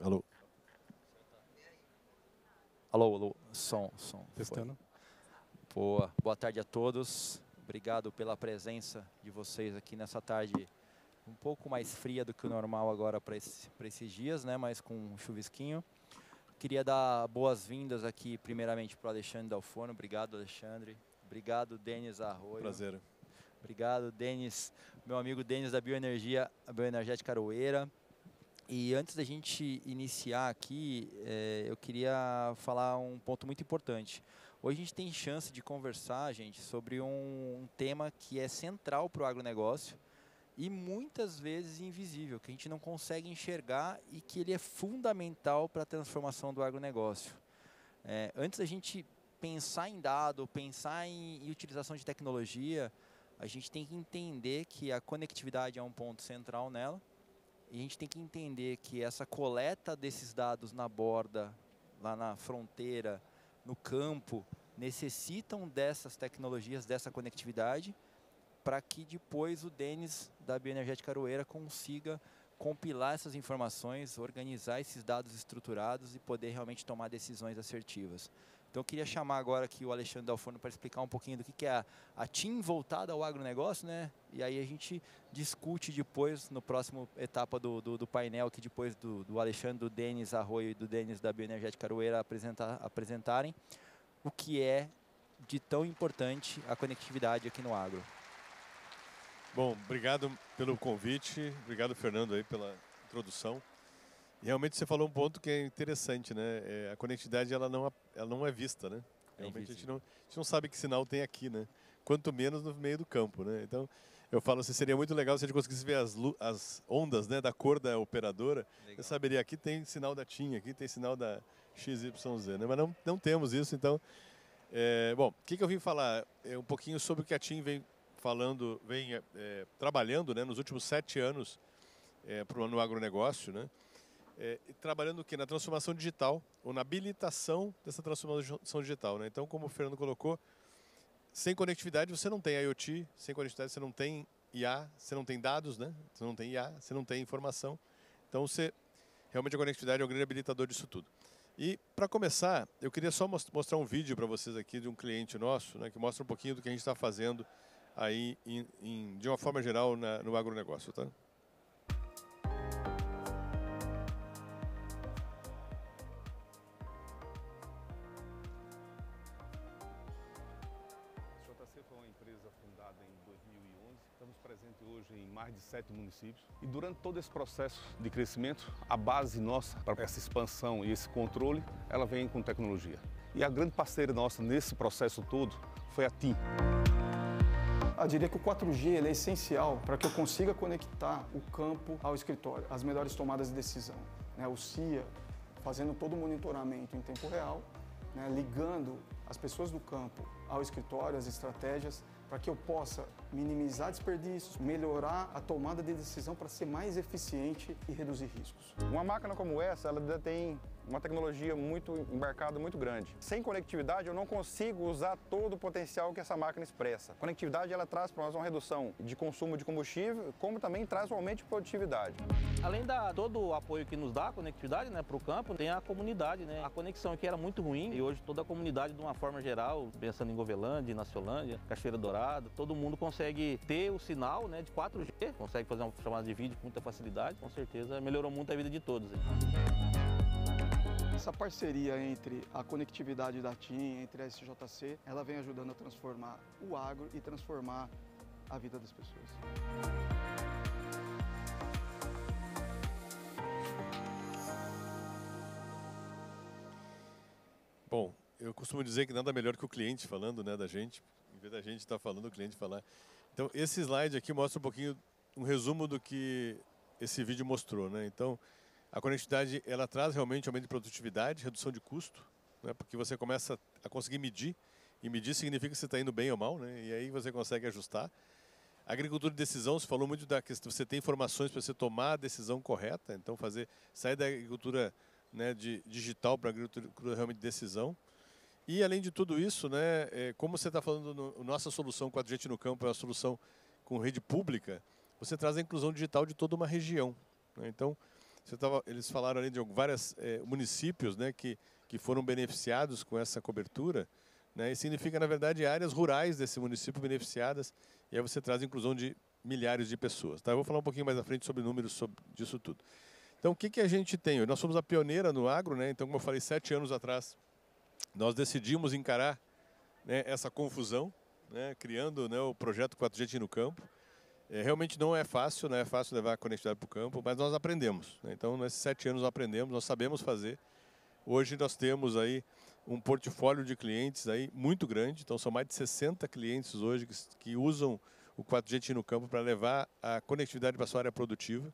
Alô. Alô, alô, som. Testando. Boa tarde a todos. Obrigado pela presença de vocês aqui nessa tarde um pouco mais fria do que o normal agora para esses dias, né? Mas com um chuvisquinho. Queria dar boas-vindas aqui primeiramente para o Alexandre Dalforno. Obrigado, Alexandre. Obrigado, Denis Arroio. Prazer. Obrigado, Denis, meu amigo Denis da Bioenergia, a Bioenergética Aroeira. E antes da gente iniciar aqui, eu queria falar um ponto muito importante. Hoje a gente tem chance de conversar, gente, sobre um tema que é central para o agronegócio e muitas vezes invisível, que a gente não consegue enxergar e que ele é fundamental para a transformação do agronegócio. Antes da gente pensar em dado, pensar em utilização de tecnologia, a gente tem que entender que a conectividade é um ponto central nela. E a gente tem que entender que essa coleta desses dados na borda, lá na fronteira, no campo, necessitam dessas tecnologias, dessa conectividade, para que depois o Denis da Bioenergética Aroeira consiga compilar essas informações, organizar esses dados estruturados e poder realmente tomar decisões assertivas. Então eu queria chamar agora aqui o Alexandre Dalforno para explicar um pouquinho do que é a TIM voltada ao agronegócio, né? E aí a gente discute depois, no próximo etapa do painel, que depois do Alexandre, do Denis Arroio e do Denis da Bioenergética Aroeira apresentarem, o que é de tão importante a conectividade aqui no agro. Bom, obrigado pelo convite, obrigado, Fernando, aí pela introdução. Realmente você falou um ponto que é interessante, né? A conectividade ela não é vista, né? Realmente a gente não sabe que sinal tem aqui, né? Quanto menos no meio do campo, né? Então, eu falo assim, seria muito legal se a gente conseguisse ver as ondas, né, da cor da operadora. Legal. Eu saberia, aqui tem sinal da TIM, aqui tem sinal da XYZ, né? Mas não temos isso, então... bom, o que eu vim falar? Um pouquinho sobre o que a TIM vem falando, trabalhando, né, nos últimos 7 anos no agronegócio, né? Trabalhando o quê? Na transformação digital, ou na habilitação dessa transformação digital, né? Então, como o Fernando colocou, sem conectividade você não tem IoT, sem conectividade você não tem IA, você não tem dados, né? Você não tem IA, você não tem informação. Então, realmente a conectividade é um grande habilitador disso tudo. E, para começar, eu queria só mostrar um vídeo para vocês aqui de um cliente nosso, né, que mostra um pouquinho do que a gente está fazendo aí, de uma forma geral, no agronegócio, tá? JC foi uma empresa fundada em 2011. Estamos presentes hoje em mais de 7 municípios. E durante todo esse processo de crescimento, a base nossa para essa expansão e esse controle, ela vem com tecnologia. E a grande parceira nossa nesse processo todo foi a TIM. Eu diria que o 4G ele é essencial para que eu consiga conectar o campo ao escritório, as melhores tomadas de decisão, né? O CIA fazendo todo o monitoramento em tempo real, né? Ligando as pessoas do campo ao escritório, as estratégias, para que eu possa minimizar desperdícios, melhorar a tomada de decisão para ser mais eficiente e reduzir riscos. Uma máquina como essa, ela ainda tem uma tecnologia muito embarcada, muito grande. Sem conectividade, eu não consigo usar todo o potencial que essa máquina expressa. A conectividade, ela traz para nós uma redução de consumo de combustível, como também traz um aumento de produtividade. Além de todo o apoio que nos dá a conectividade, né, para o campo, tem a comunidade, né? A conexão aqui era muito ruim e hoje toda a comunidade, de uma forma geral, pensando em Govelândia, Inaciolândia, Cachoeira Dourada, todo mundo consegue ter o sinal, né, de 4G, consegue fazer uma chamada de vídeo com muita facilidade, com certeza melhorou muito a vida de todos. Essa parceria entre a conectividade da TIM, entre a SJC, ela vem ajudando a transformar o agro e transformar a vida das pessoas. Bom, eu costumo dizer que nada melhor que o cliente falando, né, da gente, em vez da gente estar falando, o cliente falar. Então, esse slide aqui mostra um pouquinho, um resumo do que esse vídeo mostrou, né? Então, a conectividade, ela traz realmente aumento de produtividade, redução de custo, né, porque você começa a conseguir medir, e medir significa que você está indo bem ou mal, né, e aí você consegue ajustar. A agricultura de decisão, você falou muito da questão, você tem informações para você tomar a decisão correta, então sair da agricultura, né, digital para a agricultura realmente de decisão. E além de tudo isso, né, como você está falando, nossa solução com a gente no campo é uma solução com rede pública, você traz a inclusão digital de toda uma região, né? Então, eles falaram ali de vários municípios, né, que foram beneficiados com essa cobertura, né, e significa, na verdade, áreas rurais desse município beneficiadas, e aí você traz a inclusão de milhares de pessoas. Tá? Eu vou falar um pouquinho mais à frente sobre números disso tudo. Então, o que a gente tem? Nós somos a pioneira no agro, né? Então, como eu falei, 7 anos atrás, nós decidimos encarar, né, essa confusão, né, criando, né, o projeto 4G no campo. Realmente não é fácil levar a conectividade para o campo, mas nós aprendemos, né? Então, nesses 7 anos nós aprendemos, nós sabemos fazer. Hoje nós temos aí um portfólio de clientes aí muito grande, então são mais de 60 clientes hoje que usam o 4G no campo para levar a conectividade para a sua área produtiva.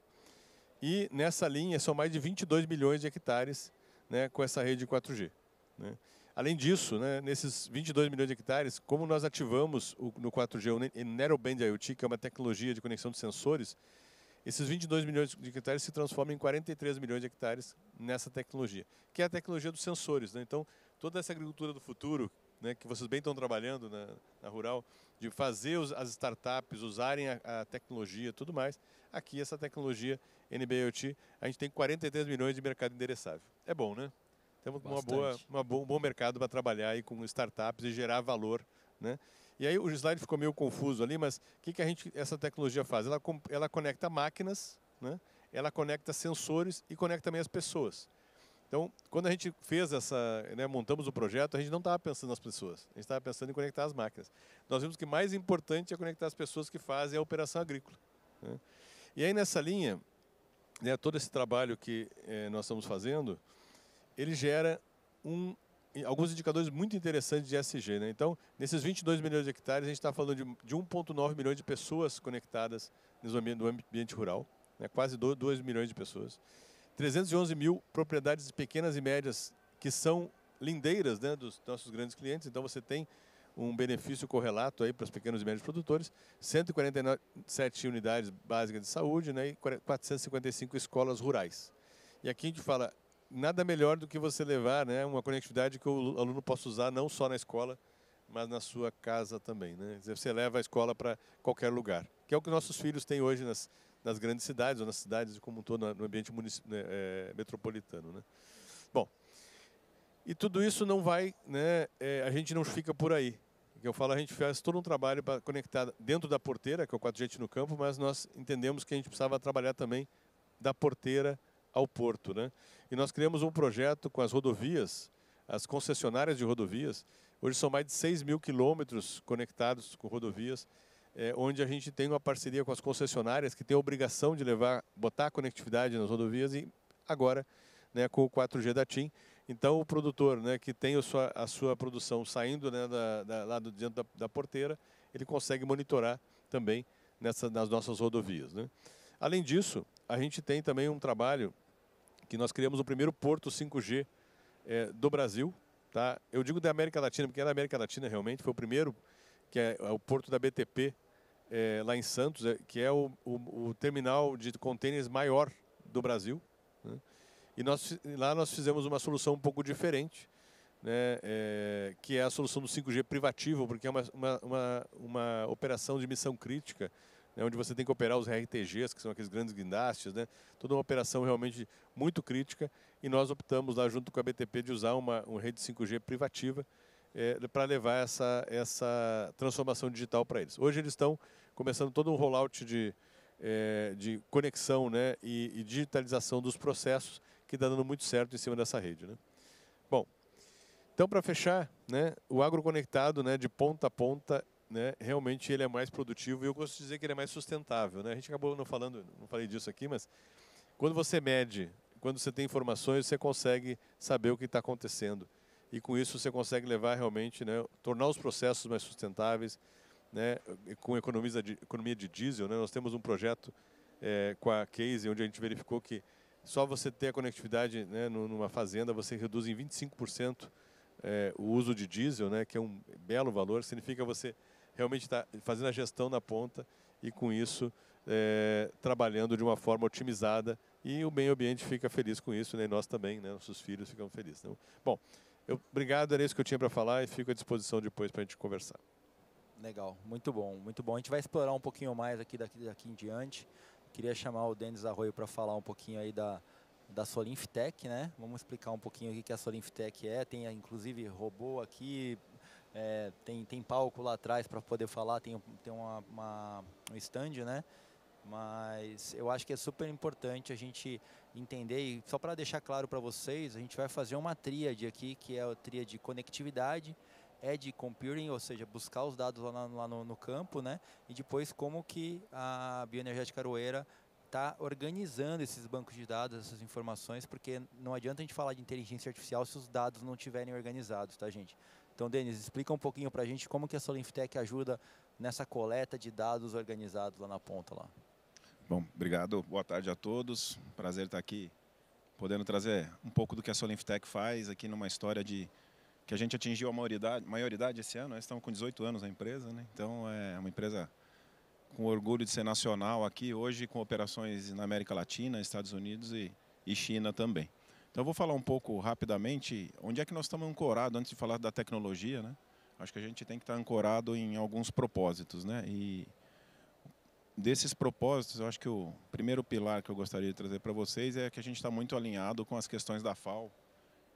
E nessa linha são mais de 22 milhões de hectares, né, com essa rede 4G. Né? Além disso, né, nesses 22 milhões de hectares, como nós ativamos no 4G o Narrowband IoT, que é uma tecnologia de conexão de sensores, esses 22 milhões de hectares se transformam em 43 milhões de hectares nessa tecnologia, que é a tecnologia dos sensores. Né? Então, toda essa agricultura do futuro, né, que vocês bem estão trabalhando na Rural, de fazer as startups usarem a tecnologia e tudo mais, aqui essa tecnologia NB-IoT, a gente tem 43 milhões de mercado endereçável. É bom, né? Temos um bom mercado para trabalhar aí com startups e gerar valor, né? E aí o slide ficou meio confuso ali, mas o que essa tecnologia faz? Ela conecta máquinas, né? Ela conecta sensores e conecta também as pessoas. Então, quando a gente fez montamos o projeto, a gente não estava pensando nas pessoas, a gente estava pensando em conectar as máquinas. Nós vimos que mais importante é conectar as pessoas que fazem a operação agrícola, né? E aí nessa linha, né, todo esse trabalho que nós estamos fazendo, ele gera alguns indicadores muito interessantes de ESG. Né? Então, nesses 22 milhões de hectares, a gente está falando de 1,9 milhões de pessoas conectadas no ambiente rural, né? Quase 2 milhões de pessoas. 311 mil propriedades pequenas e médias que são lindeiras, né, dos nossos grandes clientes. Então, você tem um benefício correlato aí para os pequenos e médios produtores, 147 unidades básicas de saúde, né, e 455 escolas rurais. E aqui a gente fala, nada melhor do que você levar, né, uma conectividade que o aluno possa usar não só na escola, mas na sua casa também. Né? Você leva a escola para qualquer lugar, que é o que nossos filhos têm hoje nas grandes cidades, ou nas cidades como um todo, no ambiente metropolitano. Né? Bom, e tudo isso não vai, né, a gente não fica por aí. Que eu falo, a gente faz todo um trabalho para conectar dentro da porteira, que é o 4G no campo, mas nós entendemos que a gente precisava trabalhar também da porteira ao porto, né? E nós criamos um projeto com as rodovias, as concessionárias de rodovias. Hoje são mais de 6 mil quilômetros conectados com rodovias, onde a gente tem uma parceria com as concessionárias que têm a obrigação de botar a conectividade nas rodovias e agora, né, com o 4G da TIM. Então, o produtor, né, que tem a sua produção saindo, né, lá dentro da porteira, ele consegue monitorar também nas nossas rodovias. Né? Além disso, a gente tem também um trabalho que nós criamos o primeiro porto 5G do Brasil. Tá? Eu digo da América Latina, porque é da América Latina realmente, foi o primeiro, que é o porto da BTP, lá em Santos, que é o terminal de contêineres maior do Brasil. Né? E lá nós fizemos uma solução um pouco diferente, né, que é a solução do 5G privativo, porque é uma operação de missão crítica, né, onde você tem que operar os RTGs, que são aqueles grandes guindastes, né, toda uma operação realmente muito crítica, e nós optamos lá junto com a BTP de usar uma rede 5G privativa para levar essa transformação digital para eles. Hoje eles estão começando todo um rollout de conexão, né, e digitalização dos processos, que está dando muito certo em cima dessa rede. Né? Bom, então para fechar, né, o agroconectado, né, de ponta a ponta, né, realmente ele é mais produtivo, e eu gosto de dizer que ele é mais sustentável. Né? A gente acabou não falei disso aqui, mas quando você mede, quando você tem informações, você consegue saber o que está acontecendo. E com isso você consegue levar realmente, né, tornar os processos mais sustentáveis, né, com economia de diesel. Né? Nós temos um projeto com a Case, onde a gente verificou que só você ter a conectividade, né, numa fazenda, você reduz em 25% o uso de diesel, né, que é um belo valor. Significa você realmente estar fazendo a gestão na ponta e, com isso, trabalhando de uma forma otimizada, e o meio ambiente fica feliz com isso, né, e nós também, né, nossos filhos ficam felizes. Então, bom, obrigado, era isso que eu tinha para falar, e fico à disposição depois para a gente conversar. Legal, muito bom, muito bom. A gente vai explorar um pouquinho mais daqui em diante. Queria chamar o Denis Arroio para falar um pouquinho aí da Solinftec, né? Vamos explicar um pouquinho o que a Solinftec é. Tem inclusive robô aqui, tem palco lá atrás para poder falar, tem um stand, né? Mas eu acho que é super importante a gente entender, e só para deixar claro para vocês, a gente vai fazer uma tríade aqui, que é a tríade conectividade, edge computing, ou seja, buscar os dados lá no campo, né? E depois como que a Bioenergética Aroeira está organizando esses bancos de dados, essas informações, porque não adianta a gente falar de inteligência artificial se os dados não estiverem organizados, tá, gente? Então, Denis, explica um pouquinho para a gente como que a Solinftec ajuda nessa coleta de dados organizados lá na ponta lá. Bom, obrigado. Boa tarde a todos. Prazer estar aqui, podendo trazer um pouco do que a Solinftec faz aqui numa história de que a gente atingiu a maioridade esse ano. Nós estamos com 18 anos na empresa, né? Então é uma empresa com orgulho de ser nacional aqui hoje, com operações na América Latina, Estados Unidos e China também. Então eu vou falar um pouco rapidamente onde é que nós estamos ancorados antes de falar da tecnologia, né? Acho que a gente tem que estar ancorado em alguns propósitos, né? E desses propósitos, eu acho que o primeiro pilar que eu gostaria de trazer para vocês é que a gente está muito alinhado com as questões da FAO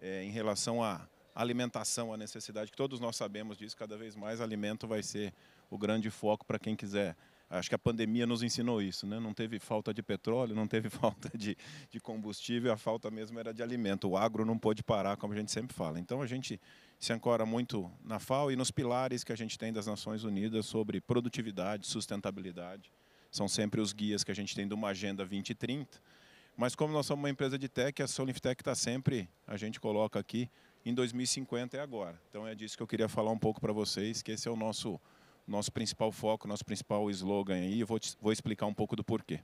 em relação à alimentação, à necessidade, que todos nós sabemos disso, cada vez mais alimento vai ser o grande foco para quem quiser. Acho que a pandemia nos ensinou isso, né? Não teve falta de petróleo, não teve falta de combustível, a falta mesmo era de alimento. O agro não pôde parar, como a gente sempre fala. Então a gente se ancora muito na FAO e nos pilares que a gente tem das Nações Unidas sobre produtividade, sustentabilidade. São sempre os guias que a gente tem de uma Agenda 2030. Mas como nós somos uma empresa de tech, a Solinftec está sempre, a gente coloca aqui, em 2050 é agora. Então é disso que eu queria falar um pouco para vocês, que esse é o nosso principal foco, nosso principal slogan aí. Eu vou explicar um pouco do porquê.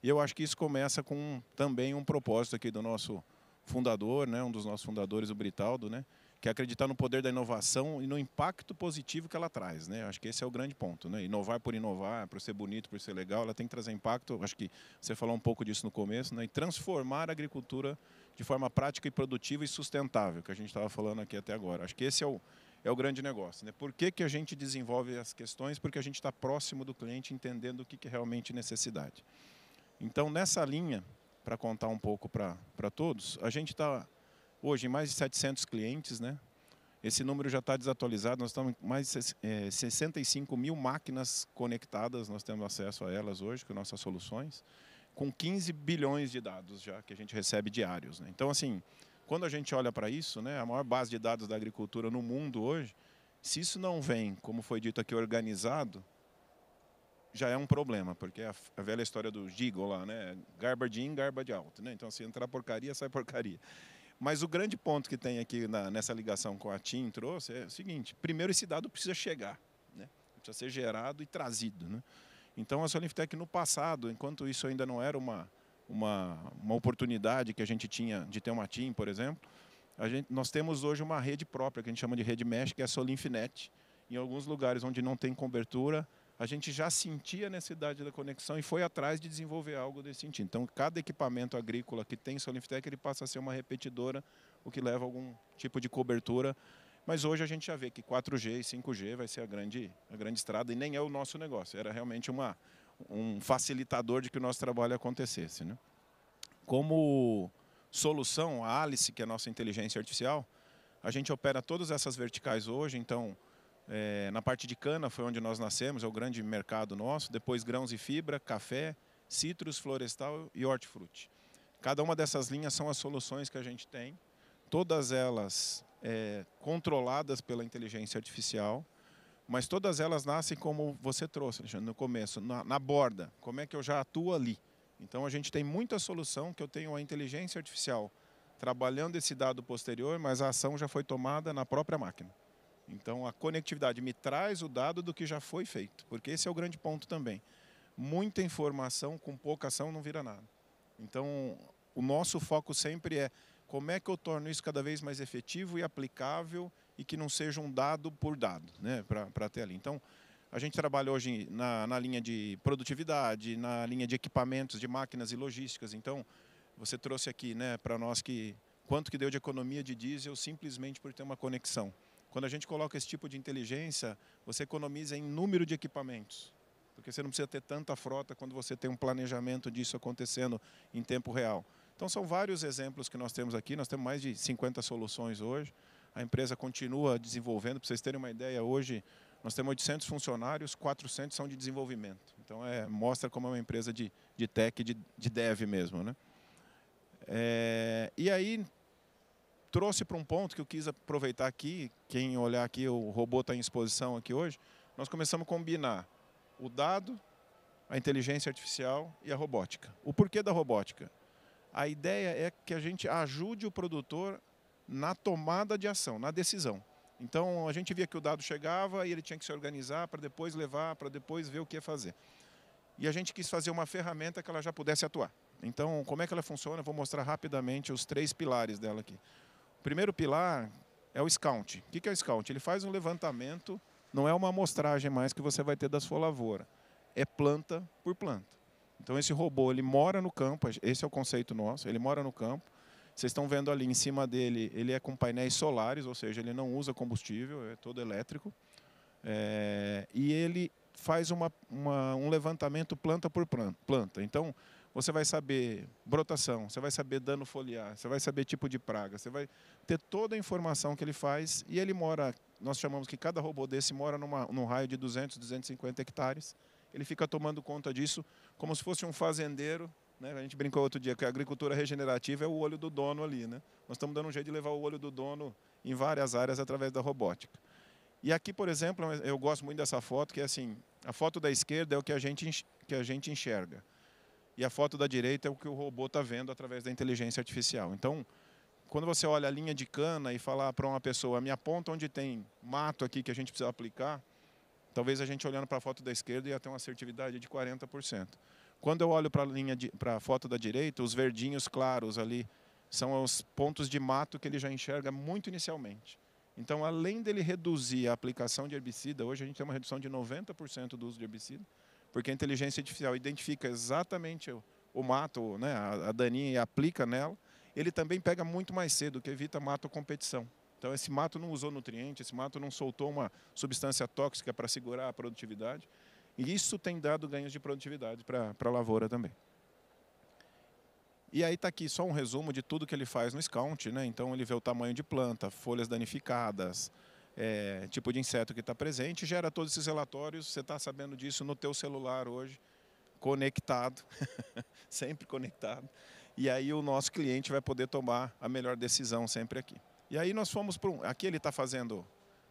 E eu acho que isso começa com também um propósito aqui do nosso fundador, né, um dos nossos fundadores, o Britaldo, né, que é acreditar no poder da inovação e no impacto positivo que ela traz, né? Acho que esse é o grande ponto, né? Inovar, por ser bonito, por ser legal, ela tem que trazer impacto. Acho que você falou um pouco disso no começo, né? E transformar a agricultura de forma prática e produtiva e sustentável, que a gente estava falando aqui até agora. Acho que esse é o grande negócio, né? Por que a gente desenvolve as questões? Porque a gente está próximo do cliente, entendendo o que é realmente necessidade. Então, nessa linha, para contar um pouco para todos, a gente está hoje em mais de 700 clientes, né? Esse número já está desatualizado, nós estamos com mais de 65 mil máquinas conectadas, nós temos acesso a elas hoje com nossas soluções, com 15 bilhões de dados já que a gente recebe diários, né? Então, assim, quando a gente olha para isso, né, a maior base de dados da agricultura no mundo hoje, se isso não vem, como foi dito aqui, organizado, já é um problema, porque é a velha história do Giggle lá, né? Garbage in, garbage out, né? Então, se entrar porcaria, sai porcaria. Mas o grande ponto que tem aqui nessa ligação com a TIM trouxe é o seguinte: primeiro, esse dado precisa chegar, né? Precisa ser gerado e trazido, né? Então, a Solinftec, no passado, enquanto isso ainda não era uma oportunidade que a gente tinha de ter uma TIM, por exemplo, nós temos hoje uma rede própria, que a gente chama de rede mesh, que é a Solinfnet. Em alguns lugares onde não tem cobertura, a gente já sentia a necessidade da conexão e foi atrás de desenvolver algo desse sentido. Então, cada equipamento agrícola que tem Solinftec, ele passa a ser uma repetidora, o que leva a algum tipo de cobertura. Mas hoje a gente já vê que 4G e 5G vai ser a grande estrada, e nem é o nosso negócio. Era realmente um facilitador de que o nosso trabalho acontecesse, né? Como solução, a Alice, que é a nossa inteligência artificial, a gente opera todas essas verticais hoje. Então, na parte de cana foi onde nós nascemos, é o grande mercado nosso. Depois grãos e fibra, café, citros, florestal e hortifruti. Cada uma dessas linhas são as soluções que a gente tem, todas elas controladas pela inteligência artificial, mas todas elas nascem como você trouxe, Alexandre, no começo, na borda. Como é que eu já atuo ali? Então a gente tem muita solução que eu tenho a inteligência artificial trabalhando esse dado posterior, mas a ação já foi tomada na própria máquina. Então, a conectividade me traz o dado do que já foi feito, porque esse é o grande ponto também. Muita informação com pouca ação não vira nada. Então, o nosso foco sempre é como é que eu torno isso cada vez mais efetivo e aplicável e que não seja um dado por dado, né, para ter ali. Então, a gente trabalha hoje na linha de produtividade, na linha de equipamentos, de máquinas e logísticas. Então, você trouxe aqui, né, para nós quanto que deu de economia de diesel simplesmente por ter uma conexão. Quando a gente coloca esse tipo de inteligência, você economiza em número de equipamentos, porque você não precisa ter tanta frota quando você tem um planejamento disso acontecendo em tempo real. Então são vários exemplos que nós temos aqui, nós temos mais de 50 soluções hoje. A empresa continua desenvolvendo, para vocês terem uma ideia, hoje nós temos 800 funcionários, 400 são de desenvolvimento. Então mostra como é uma empresa de tech, de dev mesmo, né? E aí trouxe para um ponto que eu quis aproveitar aqui, quem olhar aqui, o robô está em exposição aqui hoje, nós começamos a combinar o dado, a inteligência artificial e a robótica. O porquê da robótica? A ideia é que a gente ajude o produtor na tomada de ação, na decisão. Então, a gente via que o dado chegava e ele tinha que se organizar para depois levar, para depois ver o que ia fazer. E a gente quis fazer uma ferramenta que ela já pudesse atuar. Então, como é que ela funciona? Eu vou mostrar rapidamente os 3 pilares dela aqui. O primeiro pilar é o Scout. O que é o Scout? Ele faz um levantamento, não é uma amostragem mais que você vai ter da sua lavoura. É planta por planta. Então, esse robô, ele mora no campo, esse é o conceito nosso, ele mora no campo. Vocês estão vendo ali em cima dele, ele é com painéis solares, ou seja, ele não usa combustível, é todo elétrico. E ele faz um levantamento planta por planta. Então, você vai saber brotação, você vai saber dano foliar, você vai saber tipo de praga, você vai ter toda a informação que ele faz. E ele mora, nós chamamos que cada robô desse mora num raio de 200, 250 hectares. Ele fica tomando conta disso como se fosse um fazendeiro, né? A gente brincou outro dia que a agricultura regenerativa é o olho do dono ali, né? Nós estamos dando um jeito de levar o olho do dono em várias áreas através da robótica. E aqui, por exemplo, eu gosto muito dessa foto, que é assim, a foto da esquerda é o que a gente enxerga. E a foto da direita é o que o robô está vendo através da inteligência artificial. Então, quando você olha a linha de cana e falar para uma pessoa, me aponta onde tem mato aqui que a gente precisa aplicar, talvez a gente olhando para a foto da esquerda ia ter uma assertividade de 40%. Quando eu olho para a foto da direita, os verdinhos claros ali são os pontos de mato que ele já enxerga muito inicialmente. Então, além dele reduzir a aplicação de herbicida, hoje a gente tem uma redução de 90% do uso de herbicida, porque a inteligência artificial identifica exatamente o mato, né, a daninha, e aplica nela. Ele também pega muito mais cedo, que evita mato-competição. Então, esse mato não usou nutriente, esse mato não soltou uma substância tóxica para segurar a produtividade. E isso tem dado ganhos de produtividade para a lavoura também. E aí está aqui só um resumo de tudo que ele faz no Scout, né? Então, ele vê o tamanho de planta, folhas danificadas, tipo de inseto que está presente, gera todos esses relatórios. Você está sabendo disso no teu celular hoje, conectado, sempre conectado. E aí o nosso cliente vai poder tomar a melhor decisão sempre aqui. E aí nós fomos para aqui ele está fazendo,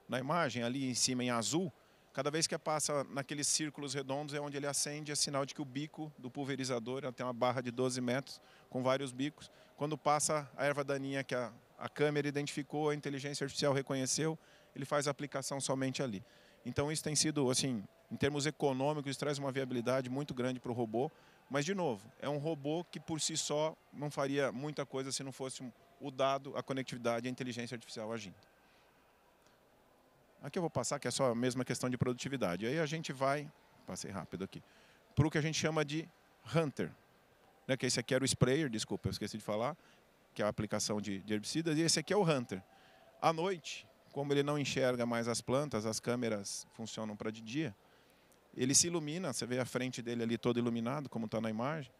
na imagem, ali em cima em azul, cada vez que passa naqueles círculos redondos é onde ele acende, é sinal de que o bico do pulverizador, ela tem uma barra de 12 metros com vários bicos. Quando passa a erva daninha que a câmera identificou, a inteligência artificial reconheceu, ele faz a aplicação somente ali. Então isso tem sido, assim, em termos econômicos, isso traz uma viabilidade muito grande para o robô. Mas, de novo, é um robô que por si só não faria muita coisa se não fosse o dado, a conectividade e a inteligência artificial agindo. Aqui eu vou passar, que é só a mesma questão de produtividade. Aí a gente vai, passei rápido aqui, para o que a gente chama de Hunter. Né, que esse aqui era o sprayer, desculpa, eu esqueci de falar, que é a aplicação de herbicidas, e esse aqui é o Hunter. À noite, como ele não enxerga mais as plantas, as câmeras funcionam para de dia, ele se ilumina, você vê a frente dele ali todo iluminado, como está na imagem,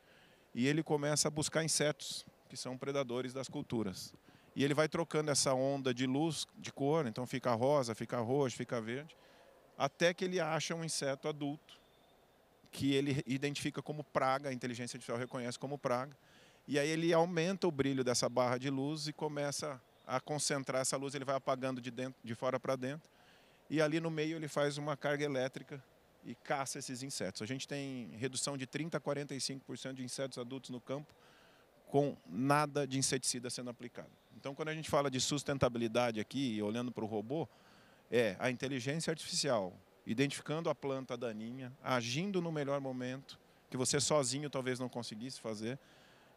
e ele começa a buscar insetos, que são predadores das culturas. E ele vai trocando essa onda de luz, de cor, então fica rosa, fica roxo, fica verde, até que ele acha um inseto adulto, que ele identifica como praga, a inteligência artificial reconhece como praga, e aí ele aumenta o brilho dessa barra de luz e começa a concentrar essa luz, ele vai apagando de fora para dentro, e ali no meio ele faz uma carga elétrica e caça esses insetos. A gente tem redução de 30% a 45% de insetos adultos no campo, com nada de inseticida sendo aplicado. Então, quando a gente fala de sustentabilidade aqui, olhando para o robô, é a inteligência artificial identificando a planta daninha, agindo no melhor momento, que você sozinho talvez não conseguisse fazer,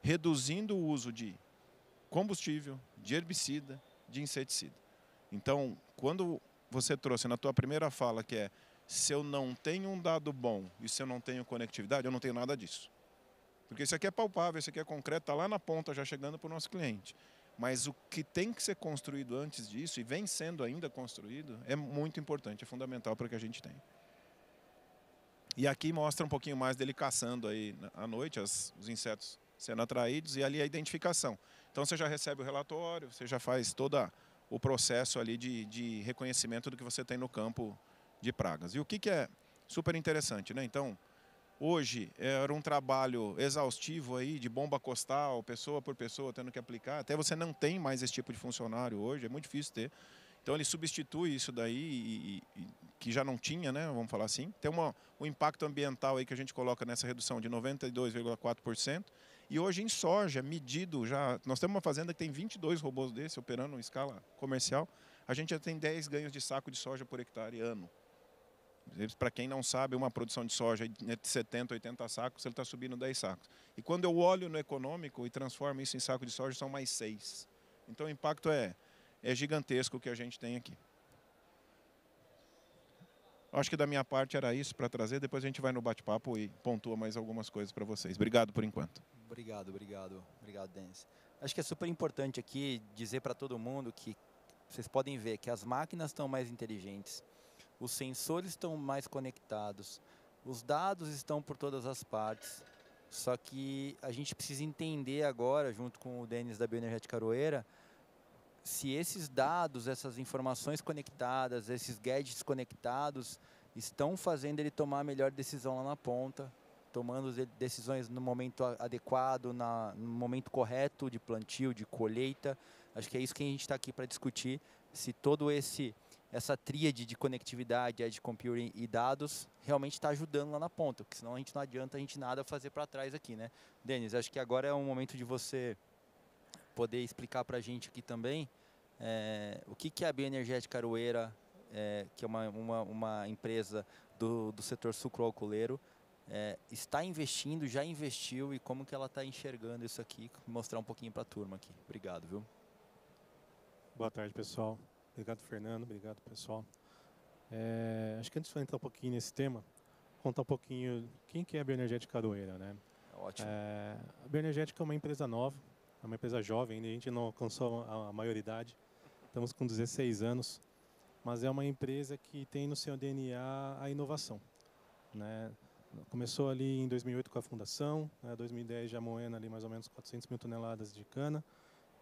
reduzindo o uso de combustível, de herbicida, de inseticida. Então, quando você trouxe na tua primeira fala, que é, se eu não tenho um dado bom e se eu não tenho conectividade, eu não tenho nada disso. Porque isso aqui é palpável, isso aqui é concreto, está lá na ponta já chegando para o nosso cliente. Mas o que tem que ser construído antes disso, e vem sendo ainda construído, é muito importante, é fundamental para que a gente tenha. E aqui mostra um pouquinho mais dele caçando aí à noite, os insetos sendo atraídos e ali a identificação. Então você já recebe o relatório, você já faz todo o processo ali de reconhecimento do que você tem no campo de pragas. E o que é super interessante, né? Então, hoje era um trabalho exaustivo aí de bomba costal, pessoa por pessoa tendo que aplicar. Até você não tem mais esse tipo de funcionário hoje, é muito difícil ter. Então ele substitui isso daí, que já não tinha, né? Vamos falar assim. Tem um impacto ambiental aí que a gente coloca nessa redução de 92,4%. E hoje em soja, medido já, nós temos uma fazenda que tem 22 robôs desse operando em escala comercial. A gente já tem 10 ganhos de saco de soja por hectare ano. Para quem não sabe, uma produção de soja de 70, 80 sacos, ele está subindo 10 sacos. E quando eu olho no econômico e transformo isso em saco de soja, são mais 6. Então o impacto é gigantesco que a gente tem aqui. Acho que da minha parte era isso para trazer. Depois a gente vai no bate-papo e pontua mais algumas coisas para vocês. Obrigado por enquanto. Obrigado, Denis. Acho que é super importante aqui dizer para todo mundo que vocês podem ver que as máquinas estão mais inteligentes, os sensores estão mais conectados, os dados estão por todas as partes. Só que a gente precisa entender agora, junto com o Denis da Bioenergética Aroeira, se esses dados, essas informações conectadas, esses gadgets conectados, estão fazendo ele tomar a melhor decisão lá na ponta, tomando decisões no momento adequado, no momento correto de plantio, de colheita. Acho que é isso que a gente está aqui para discutir, se todo essa tríade de conectividade, edge computing e dados realmente está ajudando lá na ponta, porque senão não adianta a gente nada fazer para trás aqui, né? Denis, acho que agora é o momento de você poder explicar para a gente aqui também o que é a Bioenergética Aroeira, que é uma empresa do setor sucroalcooleiro, está investindo, já investiu e como que ela está enxergando isso aqui, mostrar um pouquinho para a turma aqui. Obrigado, viu? Boa tarde, pessoal. Obrigado, Fernando. Obrigado, pessoal. Acho que antes de entrar um pouquinho nesse tema, contar um pouquinho quem que é a Bioenergética Aroeira, né? Ótimo. A Bioenergética é uma empresa nova, é uma empresa jovem, a gente não alcançou a maioridade, estamos com 16 anos, mas é uma empresa que tem no seu DNA a inovação, né? Começou ali em 2008 com a fundação, 2010 já moendo ali mais ou menos 400 mil toneladas de cana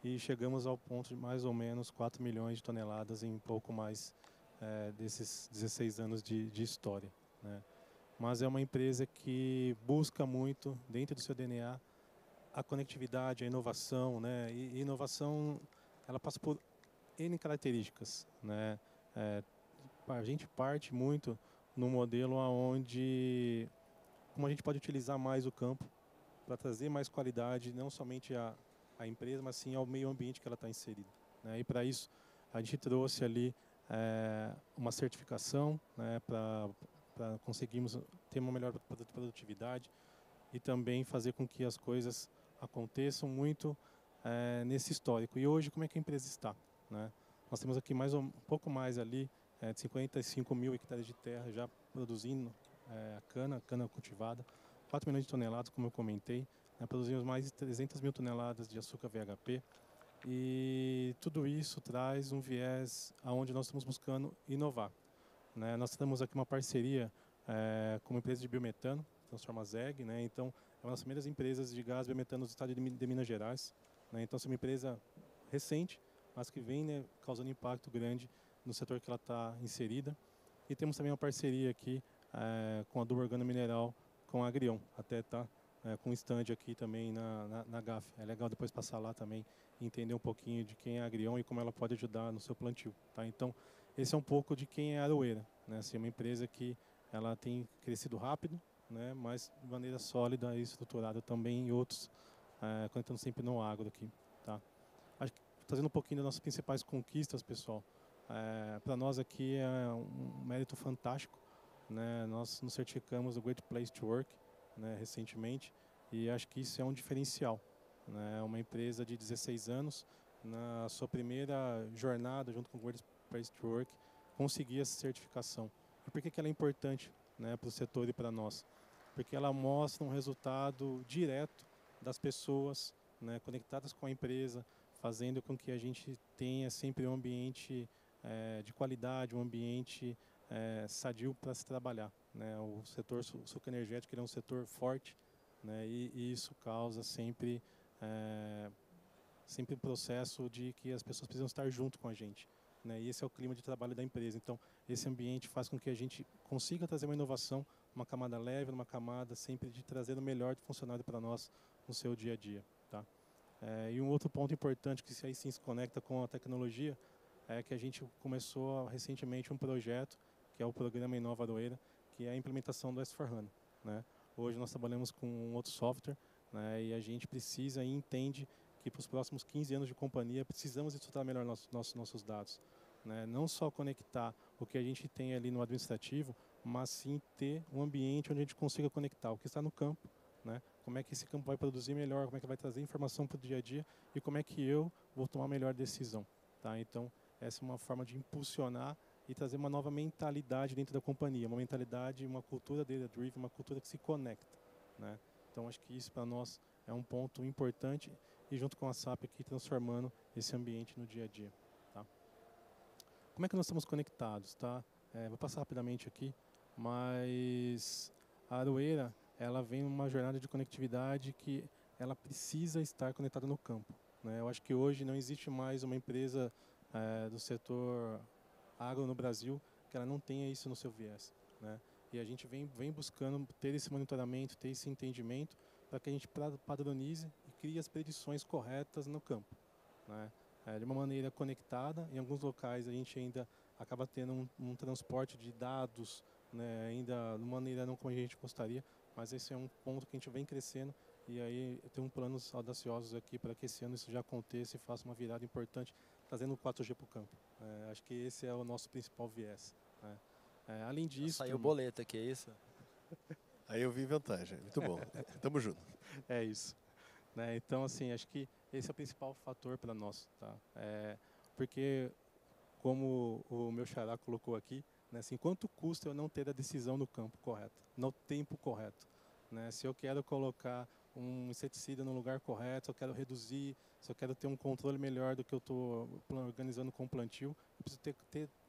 e chegamos ao ponto de mais ou menos 4 milhões de toneladas em pouco mais desses 16 anos de história, né? Mas é uma empresa que busca muito, dentro do seu DNA, a conectividade, a inovação, né? E inovação, ela passa por N características, né? A gente parte muito no modelo onde como a gente pode utilizar mais o campo para trazer mais qualidade, não somente à empresa, mas sim ao meio ambiente que ela está inserida, né? E para isso a gente trouxe ali uma certificação, né, para conseguirmos ter uma melhor produtividade e também fazer com que as coisas aconteçam muito nesse histórico. E hoje como é que a empresa está, né? Nós temos aqui um pouco mais ali de 55 mil hectares de terra já produzindo cana cultivada, 4 milhões de toneladas, como eu comentei, né? Produzimos mais de 300 mil toneladas de açúcar VHP e tudo isso traz um viés aonde nós estamos buscando inovar, né? Nós temos aqui uma parceria com uma empresa de biometano, Transforma Zeg, né? Então é uma das primeiras empresas de gás biometano do estado de Minas Gerais, né? Então é uma empresa recente, mas que vem, né, causando impacto grande no setor que ela está inserida. E temos também uma parceria aqui com a Adubo Organo Mineral, com a Agrion, até com um stand aqui também na GAF. É legal depois passar lá também e entender um pouquinho de quem é a Agrion e como ela pode ajudar no seu plantio, tá? Então, esse é um pouco de quem é a Aroeira, né? Assim, uma empresa que ela tem crescido rápido, né, mas de maneira sólida e estruturada também em outros, conectando sempre no agro aqui, tá? Acho que, trazendo um pouquinho das nossas principais conquistas, pessoal, para nós aqui é um mérito fantástico, né? Nós nos certificamos do Great Place to Work, né, recentemente, e acho que isso é um diferencial, né? Uma empresa de 16 anos, na sua primeira jornada junto com o Great Place to Work, conseguir essa certificação. E por que ela é importante, né, para o setor e para nós? Porque ela mostra um resultado direto das pessoas, né, conectadas com a empresa, fazendo com que a gente tenha sempre um ambiente de qualidade, um ambiente sadio para se trabalhar, né? O setor sucroenergético é um setor forte, né? E isso causa sempre sempre um processo de que as pessoas precisam estar junto com a gente, né? E esse é o clima de trabalho da empresa. Então, esse ambiente faz com que a gente consiga trazer uma inovação, uma camada leve, uma camada sempre de trazer o melhor do funcionário para nós no seu dia a dia, tá? E um outro ponto importante que aí sim se conecta com a tecnologia é que a gente começou recentemente um projeto, que é o programa Inova Aroeira, que é a implementação do S/4HANA, né? Hoje nós trabalhamos com um outro software, né? E a gente precisa e entende que para os próximos 15 anos de companhia precisamos estruturar melhor nossos dados, né? Não só conectar o que a gente tem ali no administrativo, mas sim ter um ambiente onde a gente consiga conectar o que está no campo, né? Como é que esse campo vai produzir melhor, como é que vai trazer informação para o dia a dia e como é que eu vou tomar a melhor decisão, tá? Então, essa é uma forma de impulsionar e trazer uma nova mentalidade dentro da companhia, uma mentalidade, uma cultura data-driven, uma cultura que se conecta, né? Então, acho que isso para nós é um ponto importante e junto com a SAP aqui transformando esse ambiente no dia a dia, tá? Como é que nós estamos conectados, tá? Vou passar rapidamente aqui, mas a Aroeira, ela vem numa jornada de conectividade que ela precisa estar conectada no campo, né? Eu acho que hoje não existe mais uma empresa do setor agro no Brasil que ela não tenha isso no seu viés, né? E a gente vem buscando ter esse monitoramento, ter esse entendimento para que a gente padronize e crie as predições corretas no campo, né? De uma maneira conectada. Em alguns locais a gente ainda acaba tendo um transporte de dados, né, ainda de uma maneira não como a gente gostaria, mas esse é um ponto que a gente vem crescendo e aí eu tenho planos audaciosos aqui para que esse ano isso já aconteça e faça uma virada importante, trazendo o 4G para o campo. Acho que esse é o nosso principal viés, né? Além disso... Saiu boleta aqui, é isso? Aí eu vi vantagem, muito bom. Tamo junto. É isso, né? Então, assim, acho que esse é o principal fator para nós, tá? Porque, como o meu xará colocou aqui, né, assim, quanto custa eu não ter a decisão no campo correto, no tempo correto, né? Se eu quero colocar um inseticida no lugar correto, se eu quero reduzir, se eu quero ter um controle melhor do que eu estou organizando com o plantio, eu preciso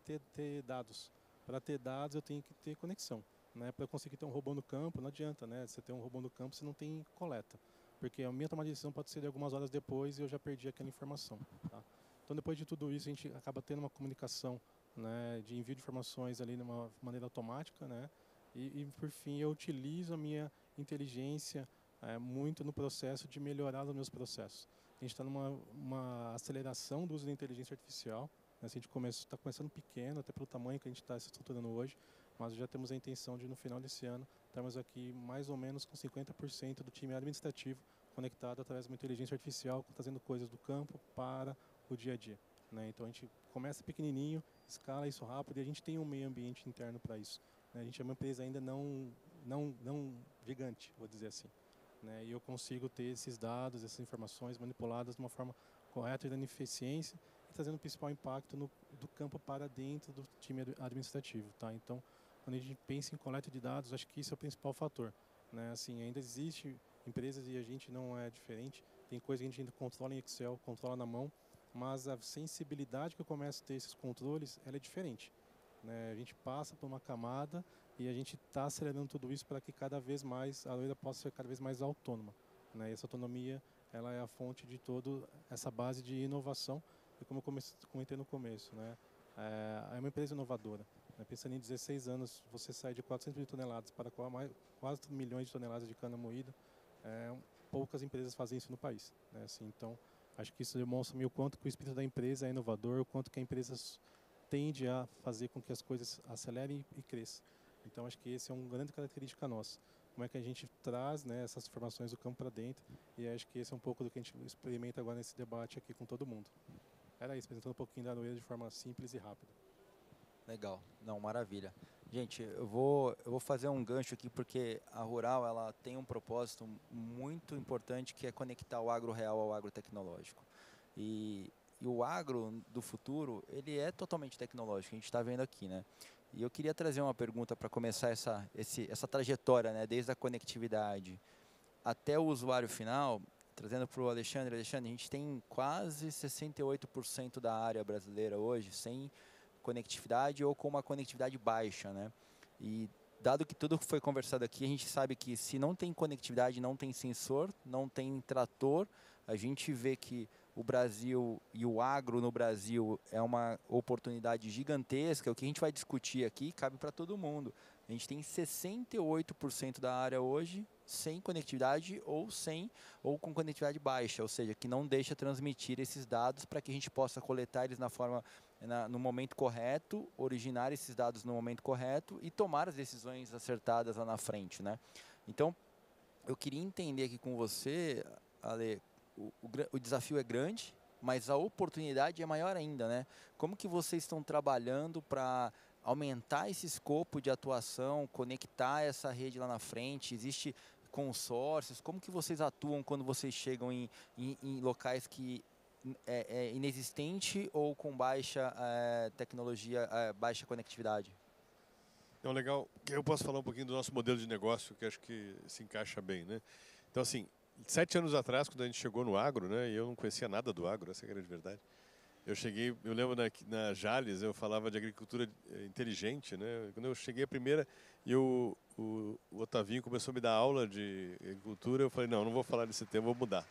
ter dados. Para ter dados, eu tenho que ter conexão, né? Para conseguir ter um robô no campo, não adianta, né? Você ter um robô no campo, você não tem coleta, porque a minha tomada de decisão pode ser de algumas horas depois e eu já perdi aquela informação, tá? Então, depois de tudo isso, a gente acaba tendo uma comunicação, né, de envio de informações ali de uma maneira automática, né? E por fim, eu utilizo a minha inteligência muito no processo de melhorar os meus processos. A gente está numa aceleração do uso da inteligência artificial, né? A gente está começando pequeno, até pelo tamanho que a gente está se estruturando hoje, mas já temos a intenção de, no final desse ano, estarmos aqui mais ou menos com 50% do time administrativo conectado através de uma inteligência artificial, trazendo coisas do campo para o dia a dia, né? Então, a gente começa pequenininho, escala isso rápido e a gente tem um meio ambiente interno para isso, né? A gente é uma empresa ainda não gigante, vou dizer assim, né? E eu consigo ter esses dados, essas informações manipuladas de uma forma correta e dando eficiência e trazendo o principal impacto do campo para dentro do time administrativo, tá? Então, quando a gente pensa em coleta de dados, acho que isso é o principal fator, né? Assim, ainda existe empresas e a gente não é diferente, tem coisa que a gente ainda controla em Excel, controla na mão, mas a sensibilidade que eu começo a ter esses controles, ela é diferente, né? A gente passa por uma camada e a gente está acelerando tudo isso para que cada vez mais a Aroeira possa ser cada vez mais autônoma, né? E essa autonomia, ela é a fonte de toda essa base de inovação e como eu comentei no começo, né? É uma empresa inovadora, né? Pensando em 16 anos, você sai de 400 mil toneladas para quase 3 milhões de toneladas de cana moída, poucas empresas fazem isso no país, né? Assim, então, acho que isso demonstra o quanto que o espírito da empresa é inovador, o quanto que a empresa tende a fazer com que as coisas acelerem e cresçam. Então, acho que esse é uma grande característica nossa. Como é que a gente traz, né, essas informações do campo para dentro, e acho que esse é um pouco do que a gente experimenta agora nesse debate aqui com todo mundo. Era isso, apresentando um pouquinho da Aroeira de forma simples e rápida. Legal, não, maravilha. Gente, eu vou fazer um gancho aqui porque a Rural ela tem um propósito muito importante que é conectar o agro real ao agro tecnológico. E o agro do futuro, ele é totalmente tecnológico, a gente está vendo aqui, né? E eu queria trazer uma pergunta para começar essa trajetória, né? Desde a conectividade até o usuário final, trazendo para o Alexandre. Alexandre, a gente tem quase 68% da área brasileira hoje sem conectividade ou com uma conectividade baixa, né? E dado que tudo que foi conversado aqui, a gente sabe que se não tem conectividade, não tem sensor, não tem trator, a gente vê que o Brasil e o agro no Brasil é uma oportunidade gigantesca. O que a gente vai discutir aqui cabe para todo mundo. A gente tem 68% da área hoje sem conectividade ou com conectividade baixa, ou seja, que não deixa transmitir esses dados para que a gente possa coletar eles no momento correto, originar esses dados no momento correto e tomar as decisões acertadas lá na frente, né? Então, eu queria entender aqui com você, Ale, o desafio é grande, mas a oportunidade é maior ainda, né? Como que vocês estão trabalhando para aumentar esse escopo de atuação, conectar essa rede lá na frente? Existe consórcios? Como que vocês atuam quando vocês chegam em locais que é inexistente ou com baixa tecnologia, baixa conectividade? Então, legal. Eu posso falar um pouquinho do nosso modelo de negócio, que acho que se encaixa bem, né? Então, assim, 7 anos atrás, quando a gente chegou no agro, né, e eu não conhecia nada do agro, essa é a grande verdade. Eu lembro na Jales, eu falava de agricultura inteligente, né? Quando eu cheguei a primeira e o Otavinho começou a me dar aula de agricultura, eu falei, não vou falar desse tema, vou mudar.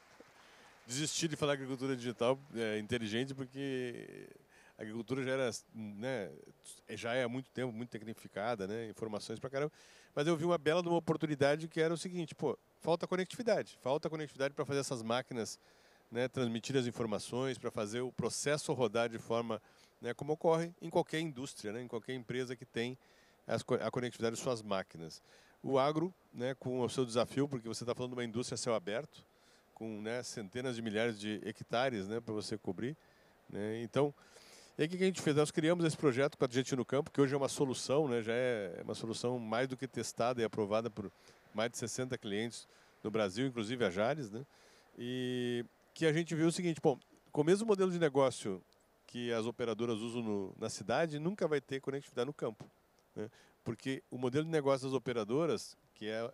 Desisti de falar agricultura digital inteligente, porque a agricultura já é há muito tempo, muito tecnificada, né? Informações pra caramba. Mas eu vi uma bela de uma oportunidade que era o seguinte, falta conectividade para fazer essas máquinas, né, transmitir as informações, para fazer o processo rodar de forma, né, como ocorre em qualquer indústria, né, em qualquer empresa que tem a conectividade de suas máquinas. O agro, né, com o seu desafio, porque você está falando de uma indústria a céu aberto, com, né, centenas de milhares de hectares, né, para você cobrir, né. Então, e aí o que a gente fez? Nós criamos esse projeto 4G no Campo, que hoje é uma solução, né, já é uma solução mais do que testada e aprovada por mais de 60 clientes no Brasil, inclusive a Jales, né, e que a gente viu o seguinte, com o mesmo modelo de negócio que as operadoras usam na cidade, nunca vai ter conectividade no campo, né, porque o modelo de negócio das operadoras, que é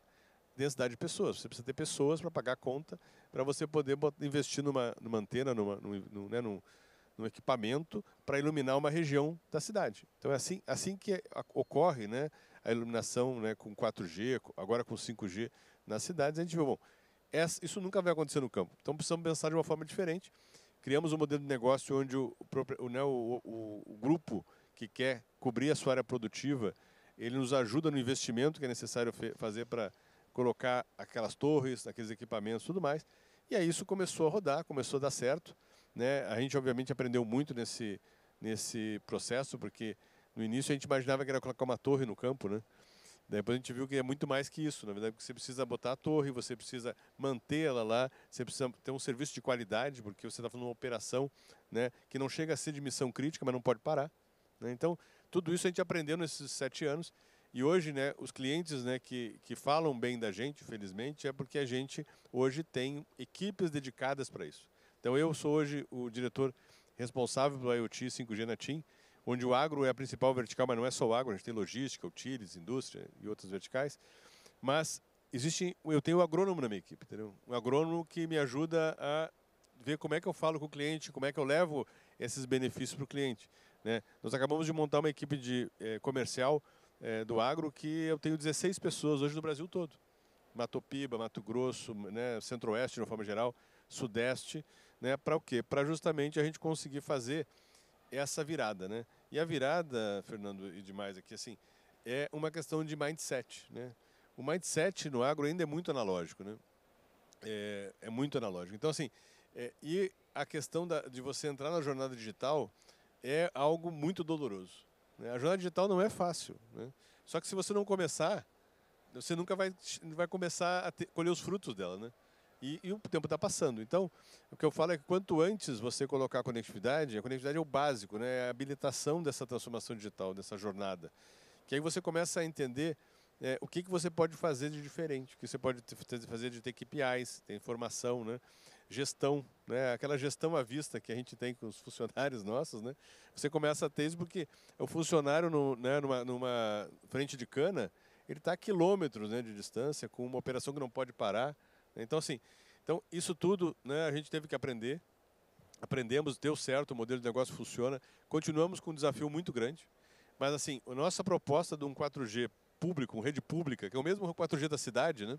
densidade de pessoas, você precisa ter pessoas para pagar a conta, para você poder investir numa antena, num equipamento para iluminar uma região da cidade. Então é assim que ocorre, né, a iluminação, né, com 4G, agora com 5G nas cidades. A gente viu, isso nunca vai acontecer no campo. Então precisamos pensar de uma forma diferente. Criamos um modelo de negócio onde o grupo que quer cobrir a sua área produtiva, ele nos ajuda no investimento que é necessário fazer para colocar aquelas torres, aqueles equipamentos e tudo mais. E aí isso começou a rodar, começou a dar certo, né? A gente, obviamente, aprendeu muito nesse processo, porque no início a gente imaginava que era colocar uma torre no campo, né? Depois a gente viu que é muito mais que isso, na verdade, porque você precisa botar a torre, você precisa manter ela lá, você precisa ter um serviço de qualidade, porque você está fazendo uma operação, né, que não chega a ser de missão crítica, mas não pode parar, né? Então, tudo isso a gente aprendeu nesses 7 anos, e hoje, né, os clientes, né, que falam bem da gente, felizmente, é porque a gente hoje tem equipes dedicadas para isso. Então, eu sou hoje o diretor responsável pelo IoT 5G na TIM, onde o agro é a principal vertical, mas não é só o agro, a gente tem logística, utilities, indústria e outras verticais. Mas eu tenho um agrônomo na minha equipe, entendeu? Um agrônomo que me ajuda a ver como é que eu falo com o cliente, como é que eu levo esses benefícios para o cliente, né? Nós acabamos de montar uma equipe de comercial do agro que eu tenho 16 pessoas hoje no Brasil todo. Mato Piba, Mato Grosso, né, Centro-Oeste, de uma forma geral, Sudeste, né, para o quê? Para justamente a gente conseguir fazer essa virada, né? E a virada, Fernando e demais aqui, assim, é uma questão de mindset, né? O mindset no agro ainda é muito analógico, né? É muito analógico. Então, assim, e a questão de você entrar na jornada digital é algo muito doloroso, né? A jornada digital não é fácil, né? Só que se você não começar, você nunca vai começar a colher os frutos dela, né? E o tempo está passando. Então, o que eu falo é que quanto antes você colocar a conectividade é o básico, né? É a habilitação dessa transformação digital, dessa jornada. Que aí você começa a entender o que você pode fazer de diferente, o que você pode fazer de ter KPIs, ter informação, né? Gestão, né? Aquela gestão à vista que a gente tem com os funcionários nossos, né? Você começa a ter isso porque o funcionário numa frente de cana, ele está a quilômetros, né, de distância, com uma operação que não pode parar. Então, assim, isso tudo, né, a gente teve que aprender. Aprendemos, deu certo, o modelo de negócio funciona. Continuamos com um desafio muito grande. Mas, assim, a nossa proposta de um 4G público, com rede pública, que é o mesmo 4G da cidade, né?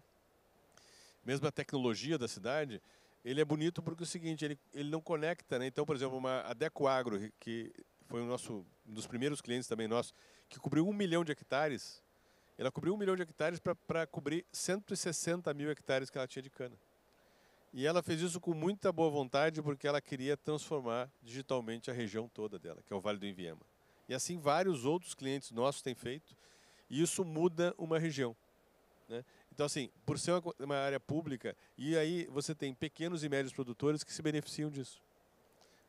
Mesmo a tecnologia da cidade, ele é bonito porque é o seguinte, ele não conecta, né? Então, por exemplo, a Deco Agro, que foi um dos primeiros clientes também nossos, que cobriu 1 milhão de hectares, ela cobriu 1 milhão de hectares para cobrir 160 mil hectares que ela tinha de cana. E ela fez isso com muita boa vontade porque ela queria transformar digitalmente a região toda dela, que é o Vale do Enviema. E assim vários outros clientes nossos têm feito, e isso muda uma região, né? Então, assim, por ser uma área pública, e aí você tem pequenos e médios produtores que se beneficiam disso.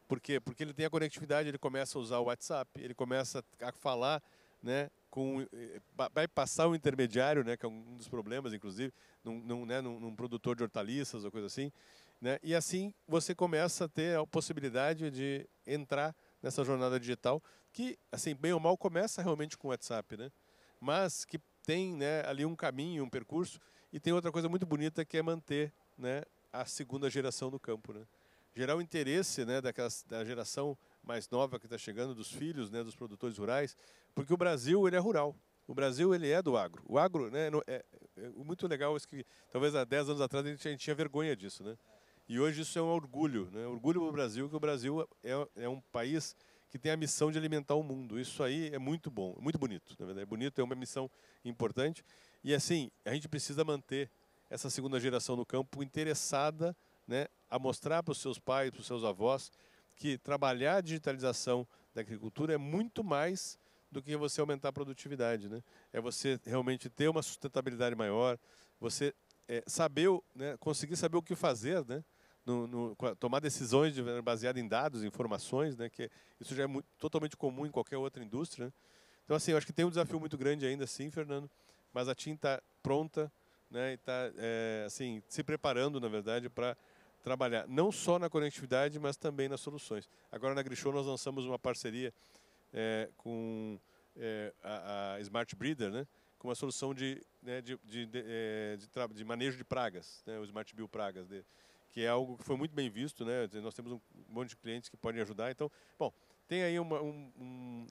Por quê? Porque ele tem a conectividade, ele começa a usar o WhatsApp, ele começa a falar, né, vai passar o intermediário, né, que é um dos problemas, inclusive, num produtor de hortaliças ou coisa assim, né, e assim você começa a ter a possibilidade de entrar nessa jornada digital, que, assim, bem ou mal, começa realmente com o WhatsApp, né, mas que tem, né, ali um caminho, um percurso, e tem outra coisa muito bonita que é manter, né, a segunda geração no campo, né? Gerar o interesse, né, da geração mais nova que está chegando, dos filhos, né, dos produtores rurais, porque o Brasil ele é rural, o Brasil ele é do agro. O agro, né, é muito legal, isso que talvez há 10 anos atrás a gente tinha vergonha disso, né? E hoje isso é um orgulho, né? Orgulho do Brasil, que o Brasil é um país que tem a missão de alimentar o mundo. Isso aí é muito bom, muito bonito, na verdade. É bonito, é uma missão importante. E assim, a gente precisa manter essa segunda geração no campo interessada, né, a mostrar para os seus pais, para os seus avós, que trabalhar a digitalização da agricultura é muito mais do que você aumentar a produtividade, né? É você realmente ter uma sustentabilidade maior, você saber, né, conseguir saber o que fazer, né? Tomar decisões baseadas em dados, informações, né, que isso já é totalmente comum em qualquer outra indústria, né? Então, assim, eu acho que tem um desafio muito grande ainda, sim, Fernando, mas a TIM está pronta, né, e está assim, se preparando, na verdade, para trabalhar não só na conectividade, mas também nas soluções. Agora, na AgriShow, nós lançamos uma parceria com a Smart Breeder, né, com uma solução de manejo de pragas, né, o Smart Bio Pragas, que é algo que foi muito bem visto, né? Nós temos um monte de clientes que podem ajudar. Então, bom, tem aí uma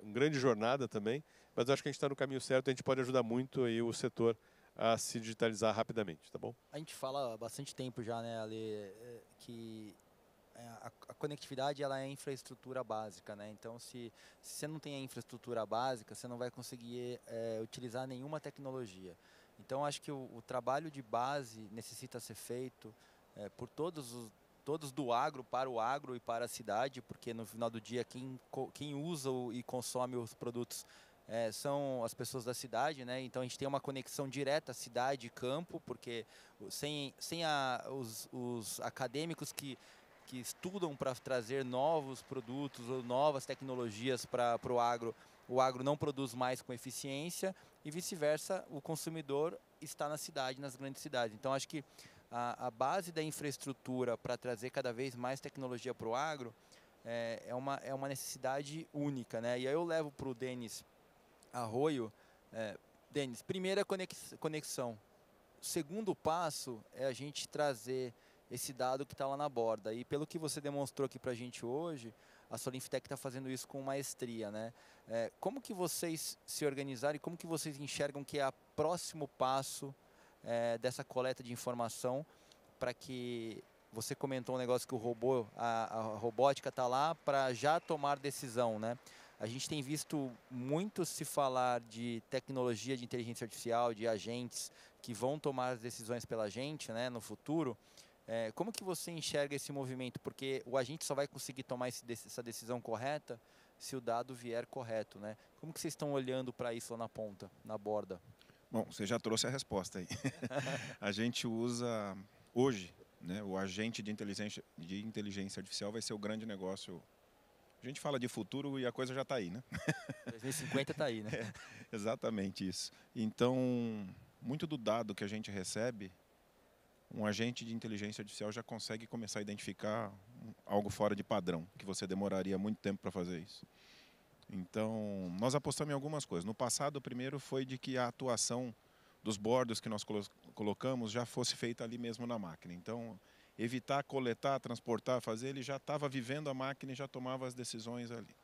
grande jornada também, mas eu acho que a gente está no caminho certo, a gente pode ajudar muito aí o setor a se digitalizar rapidamente, tá bom? A gente fala há bastante tempo já, né, Ale, que a conectividade ela é infraestrutura básica, né? Então, se você não tem a infraestrutura básica, você não vai conseguir utilizar nenhuma tecnologia. Então, acho que o trabalho de base necessita ser feito por todos do agro para o agro e para a cidade, porque no final do dia quem usa e consome os produtos são as pessoas da cidade, né? Então a gente tem uma conexão direta cidade e campo, porque sem os acadêmicos que estudam para trazer novos produtos ou novas tecnologias para o agro não produz mais com eficiência e vice-versa, o consumidor está na cidade, nas grandes cidades. Então acho que a base da infraestrutura para trazer cada vez mais tecnologia para o agro é uma necessidade única, né? E aí eu levo para o Denis Arroio. Denis, primeira conexão. O segundo passo é a gente trazer esse dado que está lá na borda. E pelo que você demonstrou aqui para a gente hoje, a Solinftec está fazendo isso com maestria, né? Como que vocês se organizaram e como que vocês enxergam que é o próximo passo dessa coleta de informação para que você comentou um negócio que a robótica está lá para já tomar decisão, né? A gente tem visto muito se falar de tecnologia de inteligência artificial, de agentes que vão tomar as decisões pela gente, né, no futuro. Como que você enxerga esse movimento? Porque o agente só vai conseguir tomar essa decisão correta se o dado vier correto, né? Como que vocês estão olhando para isso lá na ponta, na borda? Bom, você já trouxe a resposta aí. A gente usa hoje, né, o agente de inteligência artificial vai ser o grande negócio. A gente fala de futuro e a coisa já está aí, né? 2050 está aí, né? Exatamente isso. Então, muito do dado que a gente recebe, um agente de inteligência artificial já consegue começar a identificar algo fora de padrão, que você demoraria muito tempo para fazer isso. Então, nós apostamos em algumas coisas. No passado, o primeiro foi de que a atuação dos bordos que nós colocamos já fosse feita ali mesmo na máquina. Então, evitar coletar, transportar, fazer, ele já estava vivendo a máquina e já tomava as decisões ali.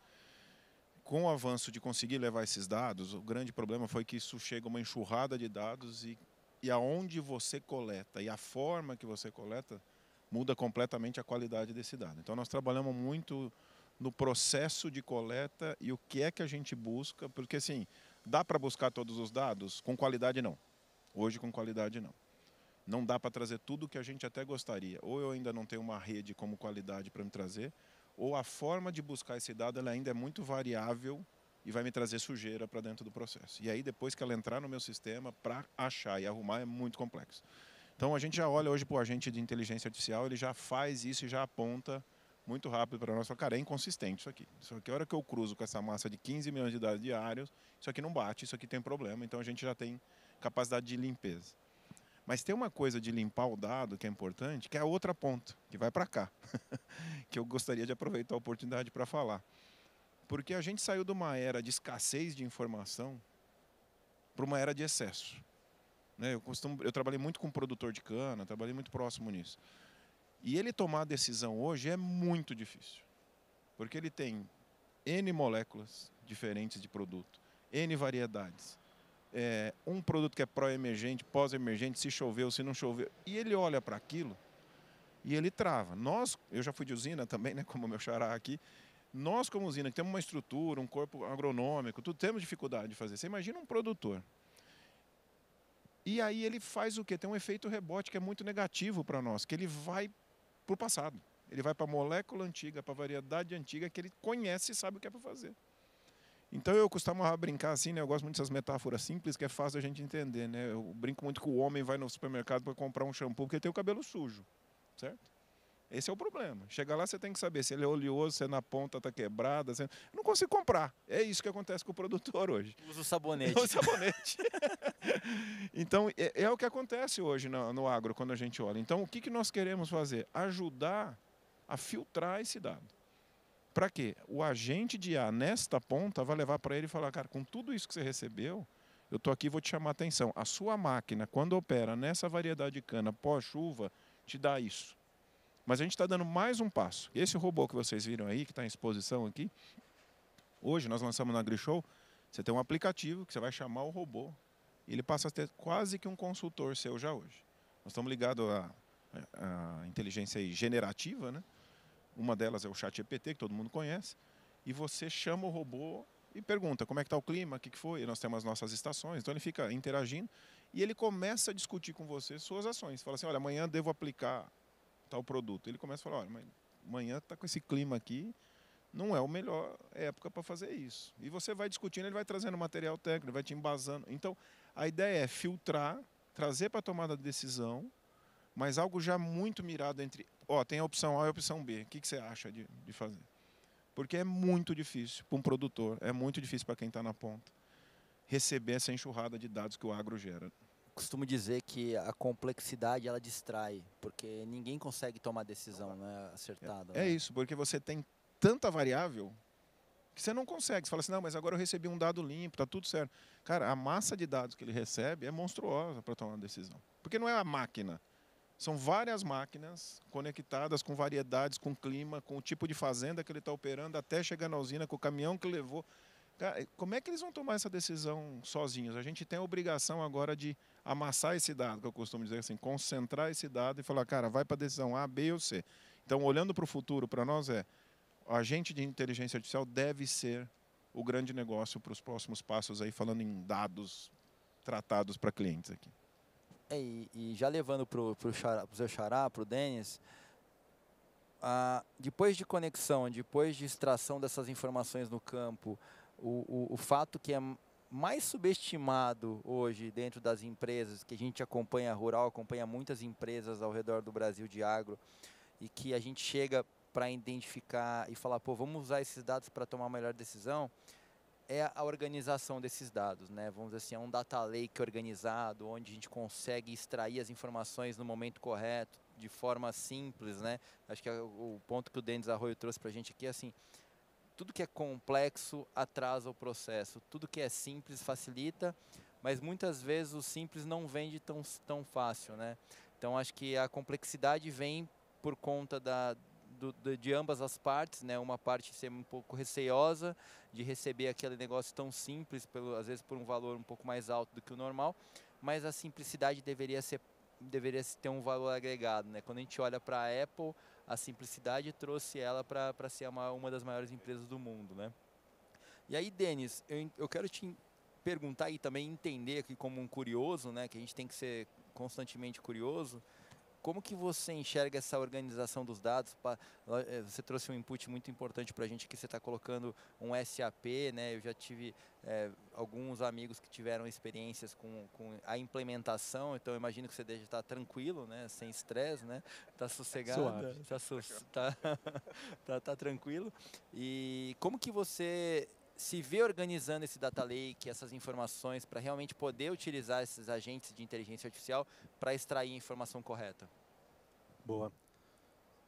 com o avanço de conseguir levar esses dados, o grande problema foi que isso chega uma enxurrada de dados e aonde você coleta e a forma que você coleta muda completamente a qualidade desse dado. Então nós trabalhamos muito no processo de coleta e o que é que a gente busca, porque assim, dá para buscar todos os dados? Com qualidade não. Hoje com qualidade não. Não dá para trazer tudo o que a gente até gostaria. Ou eu ainda não tenho uma rede como qualidade para me trazer, ou a forma de buscar esse dado ela ainda é muito variável e vai me trazer sujeira para dentro do processo. E aí depois que ela entrar no meu sistema, para achar e arrumar é muito complexo. Então a gente já olha hoje para o agente de inteligência artificial, ele já faz isso e já aponta muito rápido para nós. Fala, cara, é inconsistente isso aqui. Isso aqui, a hora que eu cruzo com essa massa de 15 milhões de dados diários, isso aqui não bate, isso aqui tem problema. Então a gente já tem capacidade de limpeza. Mas tem uma coisa de limpar o dado que é importante, que é a outra ponta, que vai para cá, que eu gostaria de aproveitar a oportunidade para falar. Porque a gente saiu de uma era de escassez de informação para uma era de excesso. Né? Eu trabalhei muito com produtor de cana, trabalhei muito próximo nisso. E ele tomar a decisão hoje é muito difícil. Porque ele tem N moléculas diferentes de produto, N variedades. Um produto que é pró-emergente, pós-emergente, se choveu, se não choveu. E ele olha para aquilo e ele trava. Eu já fui de usina também, né, como o meu xará aqui. Nós, como usina, que temos uma estrutura, um corpo agronômico, tudo, temos dificuldade de fazer. Você imagina um produtor. E aí ele faz o quê? Tem um efeito rebote que é muito negativo para nós, que ele vai para o passado. Ele vai para a molécula antiga, para a variedade antiga, que ele conhece e sabe o que é para fazer. Então eu costumava brincar assim, né? Eu gosto muito dessas metáforas simples, que é fácil a gente entender, né? Eu brinco muito que o homem vai no supermercado para comprar um shampoo porque ele tem o cabelo sujo, certo? Esse é o problema. Chega lá, você tem que saber se ele é oleoso, se é na ponta está quebrada. Eu não consigo comprar. É isso que acontece com o produtor hoje. Usa o sabonete. Usa o sabonete. Então, é o que acontece hoje no agro, quando a gente olha. Então, o que nós queremos fazer? Ajudar a filtrar esse dado. Para quê? O agente de IA, nesta ponta, vai levar para ele e falar, cara, com tudo isso que você recebeu, eu estou aqui e vou te chamar a atenção. A sua máquina, quando opera nessa variedade de cana pós-chuva, te dá isso. Mas a gente está dando mais um passo. Esse robô que vocês viram aí, que está em exposição aqui, hoje nós lançamos na AgriShow, você tem um aplicativo que você vai chamar o robô e ele passa a ter quase que um consultor seu já hoje. Nós estamos ligados à inteligência aí generativa, né? Uma delas é o ChatGPT, que todo mundo conhece, e você chama o robô e pergunta como é que está o clima, o que foi, e nós temos as nossas estações, então ele fica interagindo e ele começa a discutir com você suas ações. Fala assim, olha, amanhã devo aplicar tal produto. Ele começa a falar, olha, mas amanhã está com esse clima aqui, não é a melhor época para fazer isso. E você vai discutindo, ele vai trazendo material técnico, ele vai te embasando. Então, a ideia é filtrar, trazer para a tomada de decisão, mas algo já muito mirado entre, tem a opção A e a opção B. O que você acha de fazer? Porque é muito difícil para um produtor, é muito difícil para quem está na ponta, receber essa enxurrada de dados que o agro gera. Costumo dizer que a complexidade ela distrai, porque ninguém consegue tomar decisão, né, acertada. É isso, porque você tem tanta variável que você não consegue. Você fala assim, não, mas agora eu recebi um dado limpo, está tudo certo. Cara, a massa de dados que ele recebe é monstruosa para tomar uma decisão. Porque não é a máquina. São várias máquinas conectadas com variedades, com clima, com o tipo de fazenda que ele está operando, até chegar na usina, com o caminhão que levou. Cara, como é que eles vão tomar essa decisão sozinhos? A gente tem a obrigação agora de amassar esse dado, que eu costumo dizer assim, concentrar esse dado e falar, cara, vai para a decisão A, B ou C. Então, olhando para o futuro, para nós o agente de inteligência artificial deve ser o grande negócio para os próximos passos, aí falando em dados tratados para clientes aqui. E já levando para o seu xará, para o Denis, depois de conexão, depois de extração dessas informações no campo, o fato que é mais subestimado hoje dentro das empresas, que a gente acompanha rural, acompanha muitas empresas ao redor do Brasil de agro, e que a gente chega para identificar e falar, pô, vamos usar esses dados para tomar a melhor decisão, é a organização desses dados, né? Vamos dizer assim, é um data lake organizado, onde a gente consegue extrair as informações no momento correto, de forma simples, né? Acho que o ponto que o Denis Arroio trouxe para a gente aqui é assim, tudo que é complexo atrasa o processo, tudo que é simples facilita, mas muitas vezes o simples não vende tão fácil, né? Então acho que a complexidade vem por conta de ambas as partes, né? Uma parte ser um pouco receiosa de receber aquele negócio tão simples, às vezes por um valor um pouco mais alto do que o normal, mas a simplicidade deveria ter um valor agregado, né? Quando a gente olha para a Apple, a simplicidade trouxe ela para ser uma das maiores empresas do mundo, né? E aí, Denis, eu quero te perguntar e também entender aqui como um curioso, né? Que a gente tem que ser constantemente curioso. Como que você enxerga essa organização dos dados? Você trouxe um input muito importante para a gente, que você está colocando um SAP, né? Eu já tive alguns amigos que tiveram experiências com a implementação, então eu imagino que você deve estar tranquilo, né? Sem estresse, né? Está sossegado, tá tranquilo. E como que você se vê organizando esse data lake, essas informações, para realmente poder utilizar esses agentes de inteligência artificial para extrair a informação correta? Boa.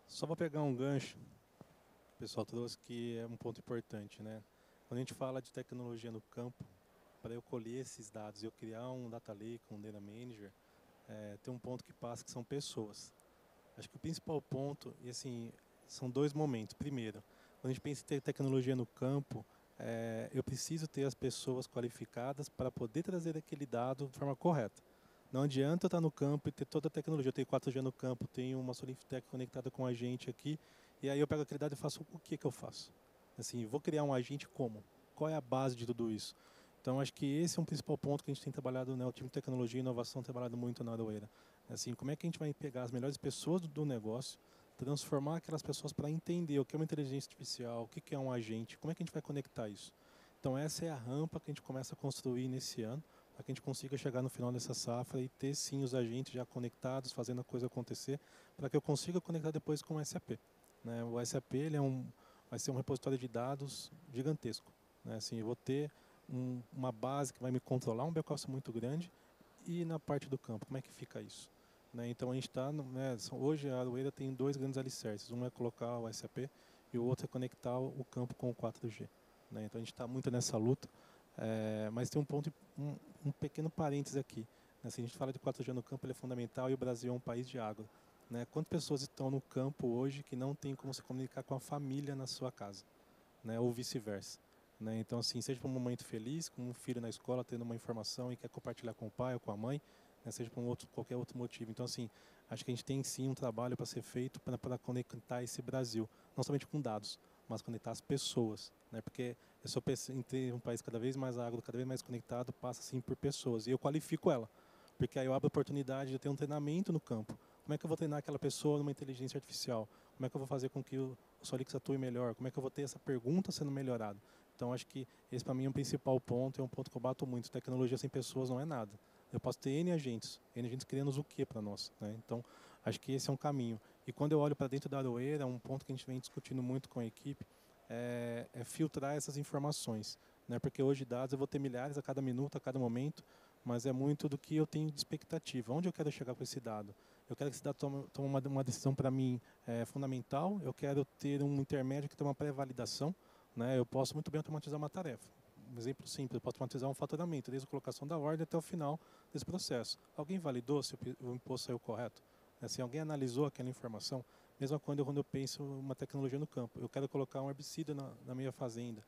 Só vou pegar um gancho que o pessoal trouxe, que é um ponto importante, né? Quando a gente fala de tecnologia no campo, para eu colher esses dados e eu criar um data lake, um data manager, tem um ponto que passa, que são pessoas. Acho que o principal ponto, e assim, são dois momentos. Primeiro, quando a gente pensa em ter tecnologia no campo, eu preciso ter as pessoas qualificadas para poder trazer aquele dado de forma correta. Não adianta eu estar no campo e ter toda a tecnologia. Eu tenho 4G no campo, tenho uma SolinFTech conectada com a gente aqui, e aí eu pego aquele dado e faço o que eu faço? Assim, vou criar um agente como? Qual é a base de tudo isso? Então, acho que esse é um principal ponto que a gente tem trabalhado, né? O time de tecnologia e inovação tem trabalhado muito na Aroeira. Assim, como é que a gente vai pegar as melhores pessoas do negócio, transformar aquelas pessoas para entender o que é uma inteligência artificial, o que é um agente, como é que a gente vai conectar isso. Então essa é a rampa que a gente começa a construir nesse ano, para que a gente consiga chegar no final dessa safra e ter sim os agentes já conectados, fazendo a coisa acontecer, para que eu consiga conectar depois com o SAP. Né? O SAP ele vai ser um repositório de dados gigantesco. Né? Assim, eu vou ter uma base que vai me controlar, um back-office muito grande, e na parte do campo, como é que fica isso? Né, então a gente está, né, hoje a Aroeira tem dois grandes alicerces, um é colocar o SAP e o outro é conectar o campo com o 4G. Né, então a gente está muito nessa luta, mas tem um ponto, um pequeno parênteses aqui. Né, se a gente fala de 4G no campo, ele é fundamental e o Brasil é um país de água. Né, quantas pessoas estão no campo hoje que não tem como se comunicar com a família na sua casa? Né, ou vice-versa. Né, então assim, seja para um momento feliz, com um filho na escola tendo uma informação e quer compartilhar com o pai ou com a mãe, né, seja por qualquer outro motivo. Então, assim, acho que a gente tem sim um trabalho para ser feito para conectar esse Brasil, não somente com dados, mas conectar as pessoas. Né, porque eu sou em um país cada vez mais agro, cada vez mais conectado, passa sim por pessoas. E eu qualifico ela, porque aí eu abro a oportunidade de ter um treinamento no campo. Como é que eu vou treinar aquela pessoa numa inteligência artificial? Como é que eu vou fazer com que o Solix atue melhor? Como é que eu vou ter essa pergunta sendo melhorada? Então, acho que esse para mim é um principal ponto, é um ponto que eu bato muito. Tecnologia sem pessoas não é nada. Eu posso ter N agentes criando o que para nós, né? Então, acho que esse é um caminho. E quando eu olho para dentro da Aroeira, um ponto que a gente vem discutindo muito com a equipe é filtrar essas informações, né? Porque hoje dados eu vou ter milhares a cada minuto, a cada momento, mas é muito do que eu tenho de expectativa. Onde eu quero chegar com esse dado? Eu quero que esse dado tome uma decisão para mim fundamental, eu quero ter um intermédio que tem uma pré-validação, né? Eu posso muito bem automatizar uma tarefa. Um exemplo simples, eu posso automatizar um faturamento, desde a colocação da ordem até o final desse processo. Alguém validou se o imposto saiu correto? Assim, alguém analisou aquela informação? Mesma coisa quando eu penso uma tecnologia no campo. Eu quero colocar um herbicida na minha fazenda.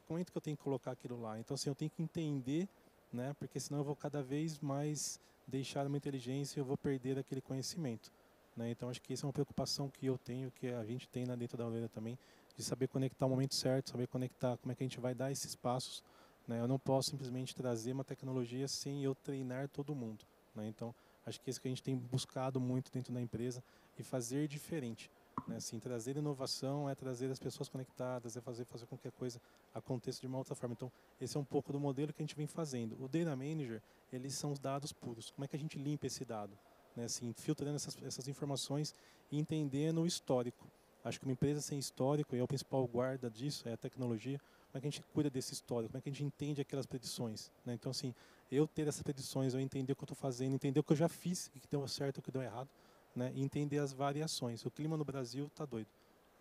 Como é que eu tenho que colocar aquilo lá? Então, assim, eu tenho que entender, né? Porque senão eu vou cada vez mais deixar uma inteligência e eu vou perder aquele conhecimento. Né? Então, acho que essa é uma preocupação que eu tenho, que a gente tem dentro da Aroeira também, de saber conectar o momento certo, saber conectar como é que a gente vai dar esses passos. Né? Eu não posso simplesmente trazer uma tecnologia sem eu treinar todo mundo. Né? Então, acho que isso que a gente tem buscado muito dentro da empresa e fazer diferente. Né? Assim, trazer inovação é trazer as pessoas conectadas, é fazer com que a coisa aconteça de uma outra forma. Então, esse é um pouco do modelo que a gente vem fazendo. O Data Manager, eles são os dados puros. Como é que a gente limpa esse dado? Né? Assim, filtrando essas informações e entendendo o histórico. Acho que uma empresa sem histórico, e é o principal guarda disso, é a tecnologia, como é que a gente cuida desse histórico, como é que a gente entende aquelas predições. Né? Então, assim, eu ter essas predições, eu entender o que eu estou fazendo, entender o que eu já fiz, o que deu certo, o que deu errado, né? E entender as variações. O clima no Brasil está doido.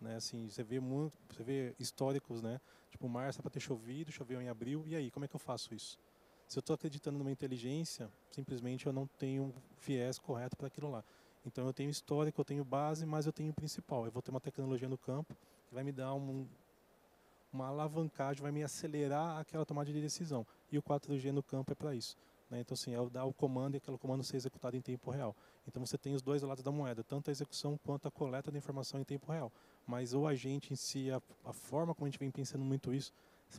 Né? Assim, você vê históricos, né? Tipo, março para ter chovido, choveu em abril, e aí, como é que eu faço isso? Se eu estou acreditando numa inteligência, simplesmente eu não tenho um viés correto para aquilo lá. Então eu tenho histórico, eu tenho base, mas eu tenho o principal. Eu vou ter uma tecnologia no campo que vai me dar uma alavancagem, vai me acelerar aquela tomada de decisão. E o 4G no campo é para isso. Né? Então, assim, é dar o comando e aquele comando ser executado em tempo real. Então, você tem os dois lados da moeda, tanto a execução quanto a coleta da informação em tempo real. Mas o agente em si, a forma como a gente vem pensando muito isso,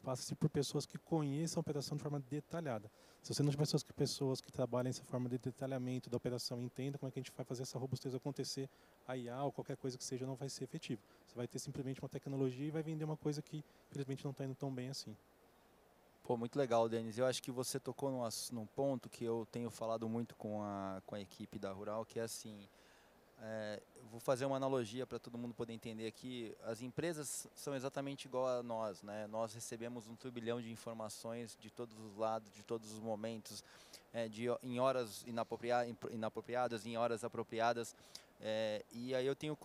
passa-se por pessoas que conheçam a operação de forma detalhada. Se você não tiver pessoas que trabalhem essa forma de detalhamento da operação, entenda como é que a gente vai fazer essa robustez acontecer, a IA ou qualquer coisa que seja não vai ser efetivo. Você vai ter simplesmente uma tecnologia e vai vender uma coisa que, infelizmente, não está indo tão bem assim. Pô, muito legal, Denis. Eu acho que você tocou num ponto que eu tenho falado muito com a equipe da Rural, que é assim, vou fazer uma analogia para todo mundo poder entender aqui. As empresas são exatamente igual a nós, né? Nós recebemos um turbilhão de informações de todos os lados, de todos os momentos, em horas inapropriadas, em horas apropriadas. E aí eu tenho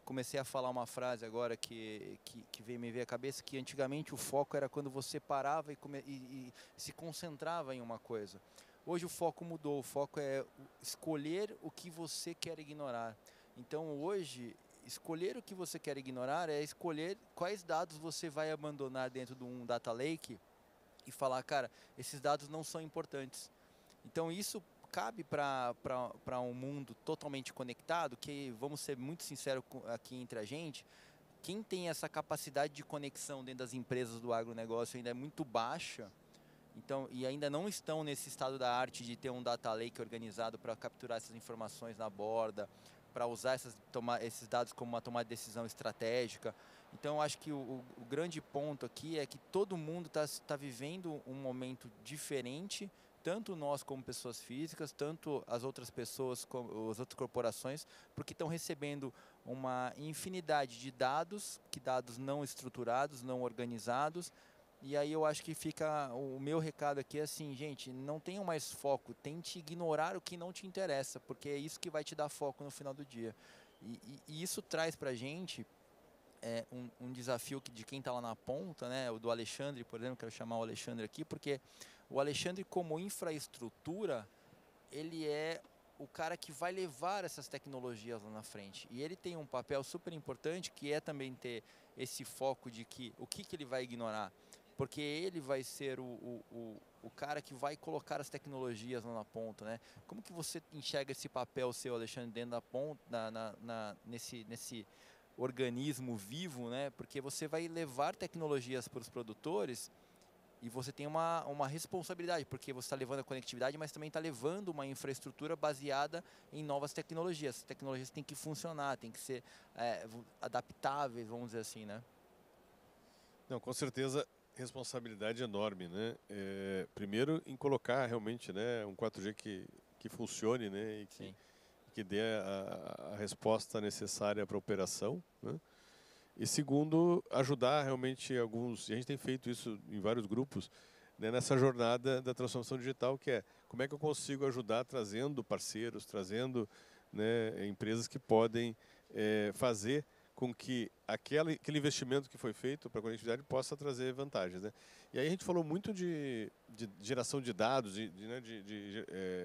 comecei a falar uma frase agora que me veio à cabeça, que antigamente o foco era quando você parava e se concentrava em uma coisa. Hoje o foco mudou, o foco é escolher o que você quer ignorar. Então hoje, escolher o que você quer ignorar é escolher quais dados você vai abandonar dentro de um data lake e falar, cara, esses dados não são importantes. Então isso cabe para um mundo totalmente conectado, que, vamos ser muito sinceros aqui entre a gente, quem tem essa capacidade de conexão dentro das empresas do agronegócio ainda é muito baixa, então, e ainda não estão nesse estado da arte de ter um data lake organizado para capturar essas informações na borda, para usar esses dados como uma tomada de decisão estratégica. Então, eu acho que o grande ponto aqui é que todo mundo está vivendo um momento diferente, tanto nós como pessoas físicas, tanto as outras pessoas, como as outras corporações, porque estão recebendo uma infinidade de dados não estruturados, não organizados. E aí eu acho que fica, o meu recado aqui é assim, gente, não tenham mais foco, tente ignorar o que não te interessa, porque é isso que vai te dar foco no final do dia. E isso traz pra gente um desafio de quem está lá na ponta, né? O do Alexandre, por exemplo, quero chamar o Alexandre aqui, porque o Alexandre, como infraestrutura, ele é o cara que vai levar essas tecnologias lá na frente. E ele tem um papel super importante, que é também ter esse foco de o que ele vai ignorar. Porque ele vai ser o cara que vai colocar as tecnologias lá na ponta, né? Como que você enxerga esse papel seu, Alexandre, dentro da ponta, nesse organismo vivo, né? Porque você vai levar tecnologias para os produtores e você tem uma responsabilidade, porque você está levando a conectividade, mas também está levando uma infraestrutura baseada em novas tecnologias. As tecnologias têm que funcionar, têm que ser adaptáveis, vamos dizer assim, né? Não, com certeza, responsabilidade enorme, né? Primeiro, em colocar realmente, né, um 4G que funcione, né, e que dê a resposta necessária para a operação, né? E segundo, ajudar realmente alguns, e a gente tem feito isso em vários grupos, né, nessa jornada da transformação digital, que é como é que eu consigo ajudar trazendo parceiros, trazendo, né, empresas que podem fazer com que aquele investimento que foi feito para a conectividade possa trazer vantagens, né? E aí a gente falou muito de geração de dados, de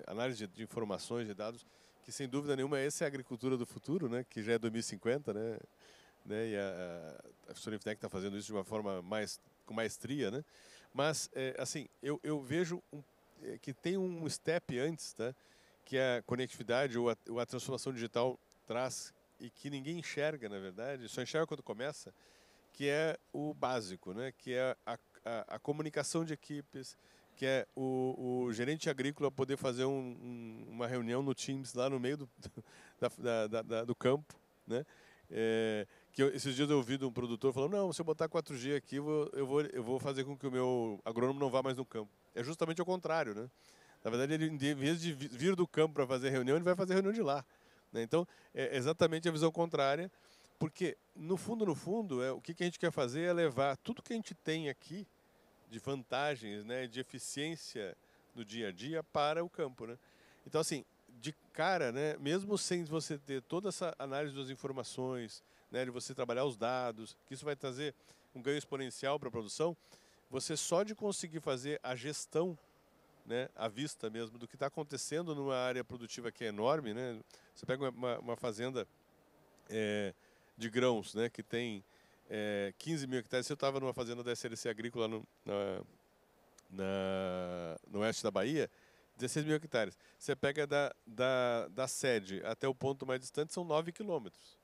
análise de informações de dados, que sem dúvida nenhuma essa é a agricultura do futuro, né? Que já é 2050, né? E a Solinftec está fazendo isso de uma forma com maestria, né? Mas assim, eu vejo que tem um step antes, tá? Que a conectividade ou a transformação digital traz e que ninguém enxerga, na verdade, só enxerga quando começa, que é o básico, né? Que é a comunicação de equipes, que é o gerente agrícola poder fazer uma reunião no Teams lá no meio do campo, né? Esses dias eu ouvi de um produtor falando, não, se eu botar 4G aqui, eu vou fazer com que o meu agrônomo não vá mais no campo. É justamente o contrário, né? Na verdade, ele, em vez de vir do campo para fazer reunião, ele vai fazer reunião de lá. Né? Então, é exatamente a visão contrária, porque, no fundo, o que a gente quer fazer é levar tudo que a gente tem aqui de vantagens, né, de eficiência no dia a dia para o campo, né? Então, assim, de cara, né, mesmo sem você ter toda essa análise das informações, né, de você trabalhar os dados, que isso vai trazer um ganho exponencial para a produção, você só de conseguir fazer a gestão né, à vista mesmo, do que está acontecendo numa área produtiva que é enorme, né? Você pega uma fazenda de grãos, né, que tem 15 mil hectares. Eu estava numa fazenda da SLC Agrícola no oeste da Bahia, 16 mil hectares. Você pega da sede até o ponto mais distante, são 9 quilômetros.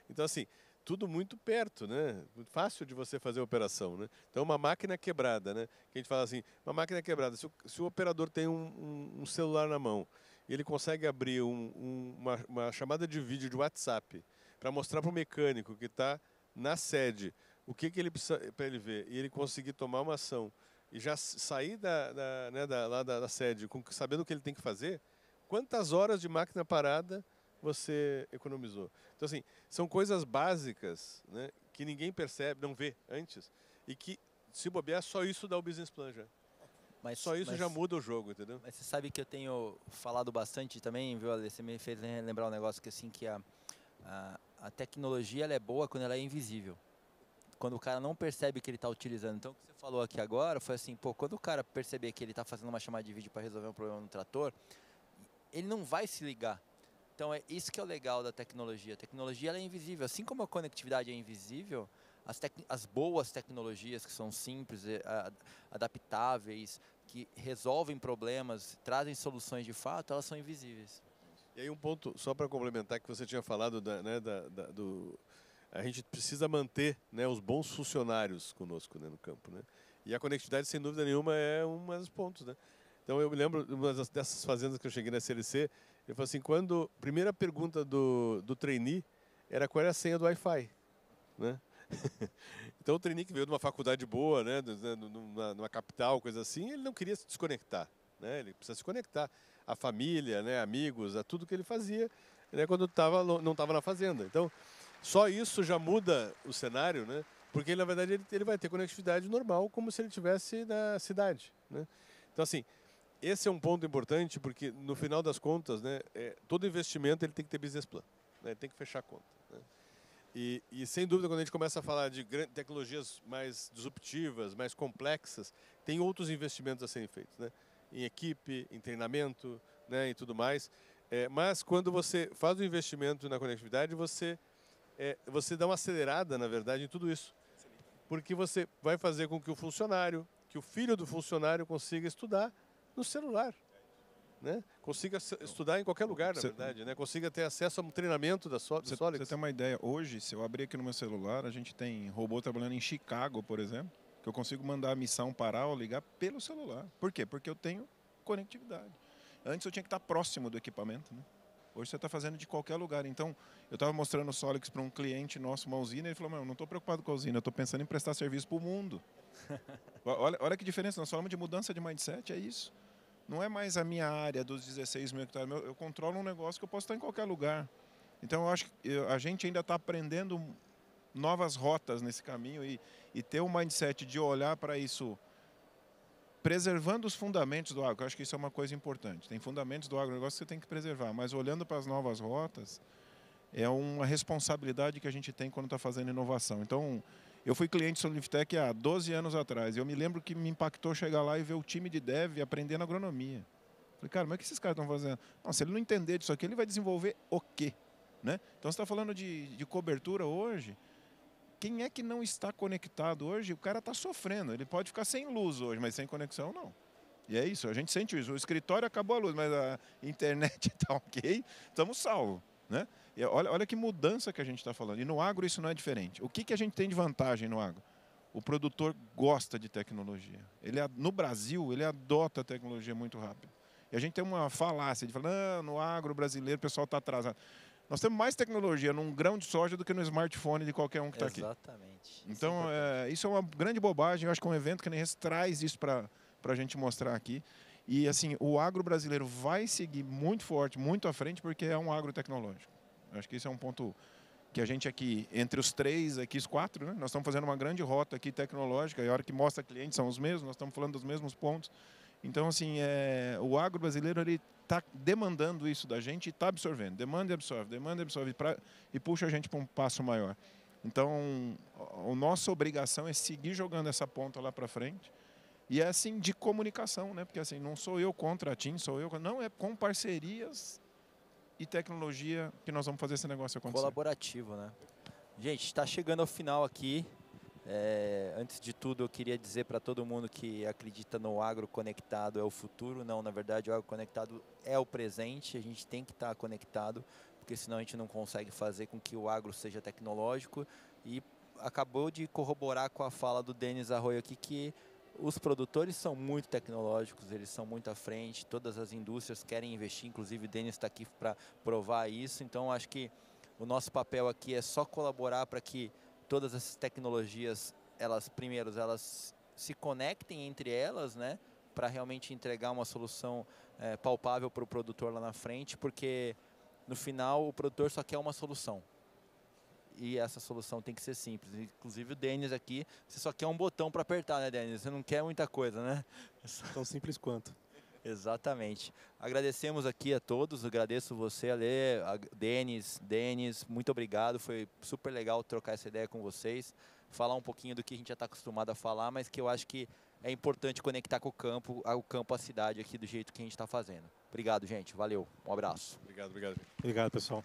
Então, assim, tudo muito perto, né? Muito fácil de você fazer a operação, né? Então, uma máquina quebrada, né? Que a gente fala assim, uma máquina quebrada, se o operador tem um celular na mão e ele consegue abrir uma chamada de vídeo de WhatsApp para mostrar para o mecânico que está na sede o que ele precisa para ele ver, e ele conseguir tomar uma ação e já sair da sede sabendo o que ele tem que fazer, quantas horas de máquina parada você economizou? Então, assim, são coisas básicas, né, que ninguém percebe, não vê antes, e que, se bobear, só isso dá o business plan já. Só isso já muda o jogo, entendeu? Mas você sabe que eu tenho falado bastante também, viu, Ale? Você me fez lembrar um negócio que, assim, que a tecnologia ela é boa quando ela é invisível. Quando o cara não percebe que ele está utilizando. Então, o que você falou aqui agora foi assim, pô, quando o cara perceber que ele está fazendo uma chamada de vídeo para resolver um problema no trator, ele não vai se ligar. Então, é isso que é o legal da tecnologia. A tecnologia ela é invisível. Assim como a conectividade é invisível, as boas tecnologias que são simples, adaptáveis, que resolvem problemas, trazem soluções de fato, elas são invisíveis. E aí um ponto, só para complementar, que você tinha falado a gente precisa manter, né, os bons funcionários conosco, né, no campo, né? E a conectividade, sem dúvida nenhuma, é um dos pontos, né? Então, eu me lembro de uma dessas fazendas que eu cheguei na SLC, eu falei assim, a primeira pergunta do trainee era qual era a senha do Wi-Fi, né? Então, o trainee que veio de uma faculdade boa, né, numa capital, coisa assim, ele não queria se desconectar, né? Ele precisa se conectar à família, né, amigos, a tudo que ele fazia, né, quando não estava na fazenda. Então, só isso já muda o cenário, né? Porque, na verdade, ele vai ter conectividade normal, como se ele estivesse na cidade, né? Então, assim, esse é um ponto importante, porque, no final das contas, né, todo investimento ele tem que ter business plan, né? Ele tem que fechar a conta, né? E, sem dúvida, quando a gente começa a falar de tecnologias mais disruptivas, mais complexas, tem outros investimentos a serem feitos, né? Em equipe, em treinamento, né, e tudo mais. Mas, quando você faz o investimento na conectividade, você dá uma acelerada, na verdade, em tudo isso. Porque você vai fazer com que o filho do funcionário consiga estudar no celular, né? Consiga estudar em qualquer lugar, na verdade, né? Consiga ter acesso a um treinamento da Solix. Você tem uma ideia, hoje, se eu abrir aqui no meu celular, a gente tem robô trabalhando em Chicago, por exemplo, que eu consigo mandar a missão parar ou ligar pelo celular. Por quê? Porque eu tenho conectividade. Antes eu tinha que estar próximo do equipamento, né? Hoje você está fazendo de qualquer lugar. Então, eu estava mostrando o Solix para um cliente nosso, uma usina, e ele falou, eu não estou preocupado com a usina, eu estou pensando em prestar serviço para o mundo. olha que diferença, nós falamos de mudança de mindset, é isso. Não é mais a minha área dos 16 mil hectares, eu controlo um negócio que eu posso estar em qualquer lugar. Então, eu acho que a gente ainda está aprendendo novas rotas nesse caminho e ter um mindset de olhar para isso, preservando os fundamentos do agro. Eu acho que isso é uma coisa importante. Tem fundamentos do agronegócio que você tem que preservar, mas olhando para as novas rotas, é uma responsabilidade que a gente tem quando está fazendo inovação. Então, eu fui cliente do Soliftec há 12 anos atrás. Eu me lembro que me impactou chegar lá e ver o time de dev aprendendo agronomia. Falei, cara, mas o que esses caras estão fazendo? Não, se ele não entender disso aqui, ele vai desenvolver o quê? Né? Então, você está falando de cobertura hoje. Quem é que não está conectado hoje? O cara está sofrendo. Ele pode ficar sem luz hoje, mas sem conexão, não. E é isso, a gente sente isso. O escritório acabou a luz, mas a internet está ok, estamos salvos, né? E olha que mudança que a gente está falando. E no agro isso não é diferente. O que a gente tem de vantagem no agro? O produtor gosta de tecnologia. No Brasil, ele adota a tecnologia muito rápido. E a gente tem uma falácia de falar, não, no agro brasileiro o pessoal está atrasado. Nós temos mais tecnologia num grão de soja do que no smartphone de qualquer um que está aqui. Exatamente. Então, isso é uma grande bobagem. Eu acho que um evento que nem esse traz isso para a gente mostrar aqui. E, assim, o agro brasileiro vai seguir muito forte, muito à frente, porque é um agro tecnológico. Eu acho que isso é um ponto que a gente aqui, entre os três, aqui os quatro, né? Nós estamos fazendo uma grande rota aqui tecnológica, e a hora que mostra clientes são os mesmos, nós estamos falando dos mesmos pontos. Então, assim, o agro brasileiro está demandando isso da gente e está absorvendo. Demanda e absorve e puxa a gente para um passo maior. Então, a nossa obrigação é seguir jogando essa ponta lá para frente E é assim de comunicação, né? Porque assim, não sou eu contra a TIM, não, é com parcerias e tecnologia que nós vamos fazer esse negócio acontecer. Colaborativo, né? Gente, está chegando ao final aqui. Antes de tudo, eu queria dizer para todo mundo que acredita no agro conectado é o futuro. Não, na verdade, o agro conectado é o presente. A gente tem que estar conectado, porque senão a gente não consegue fazer com que o agro seja tecnológico. E acabou de corroborar com a fala do Denis Arroio aqui que os produtores são muito tecnológicos, eles são muito à frente, todas as indústrias querem investir, inclusive o Denis está aqui para provar isso. Então, acho que o nosso papel aqui é só colaborar para que todas essas tecnologias, elas se conectem entre elas, né, para realmente entregar uma solução palpável para o produtor lá na frente, porque no final o produtor só quer uma solução. E essa solução tem que ser simples. Inclusive o Denis aqui, você só quer um botão para apertar, né, Denis? Você não quer muita coisa, né? Tão simples quanto. Exatamente. Agradecemos aqui a todos, agradeço você, Ale, Denis, muito obrigado, foi super legal trocar essa ideia com vocês, falar um pouquinho do que a gente já está acostumado a falar, mas que eu acho que é importante conectar com o campo à cidade aqui do jeito que a gente está fazendo. Obrigado, gente, valeu, um abraço. Obrigado. Obrigado, pessoal.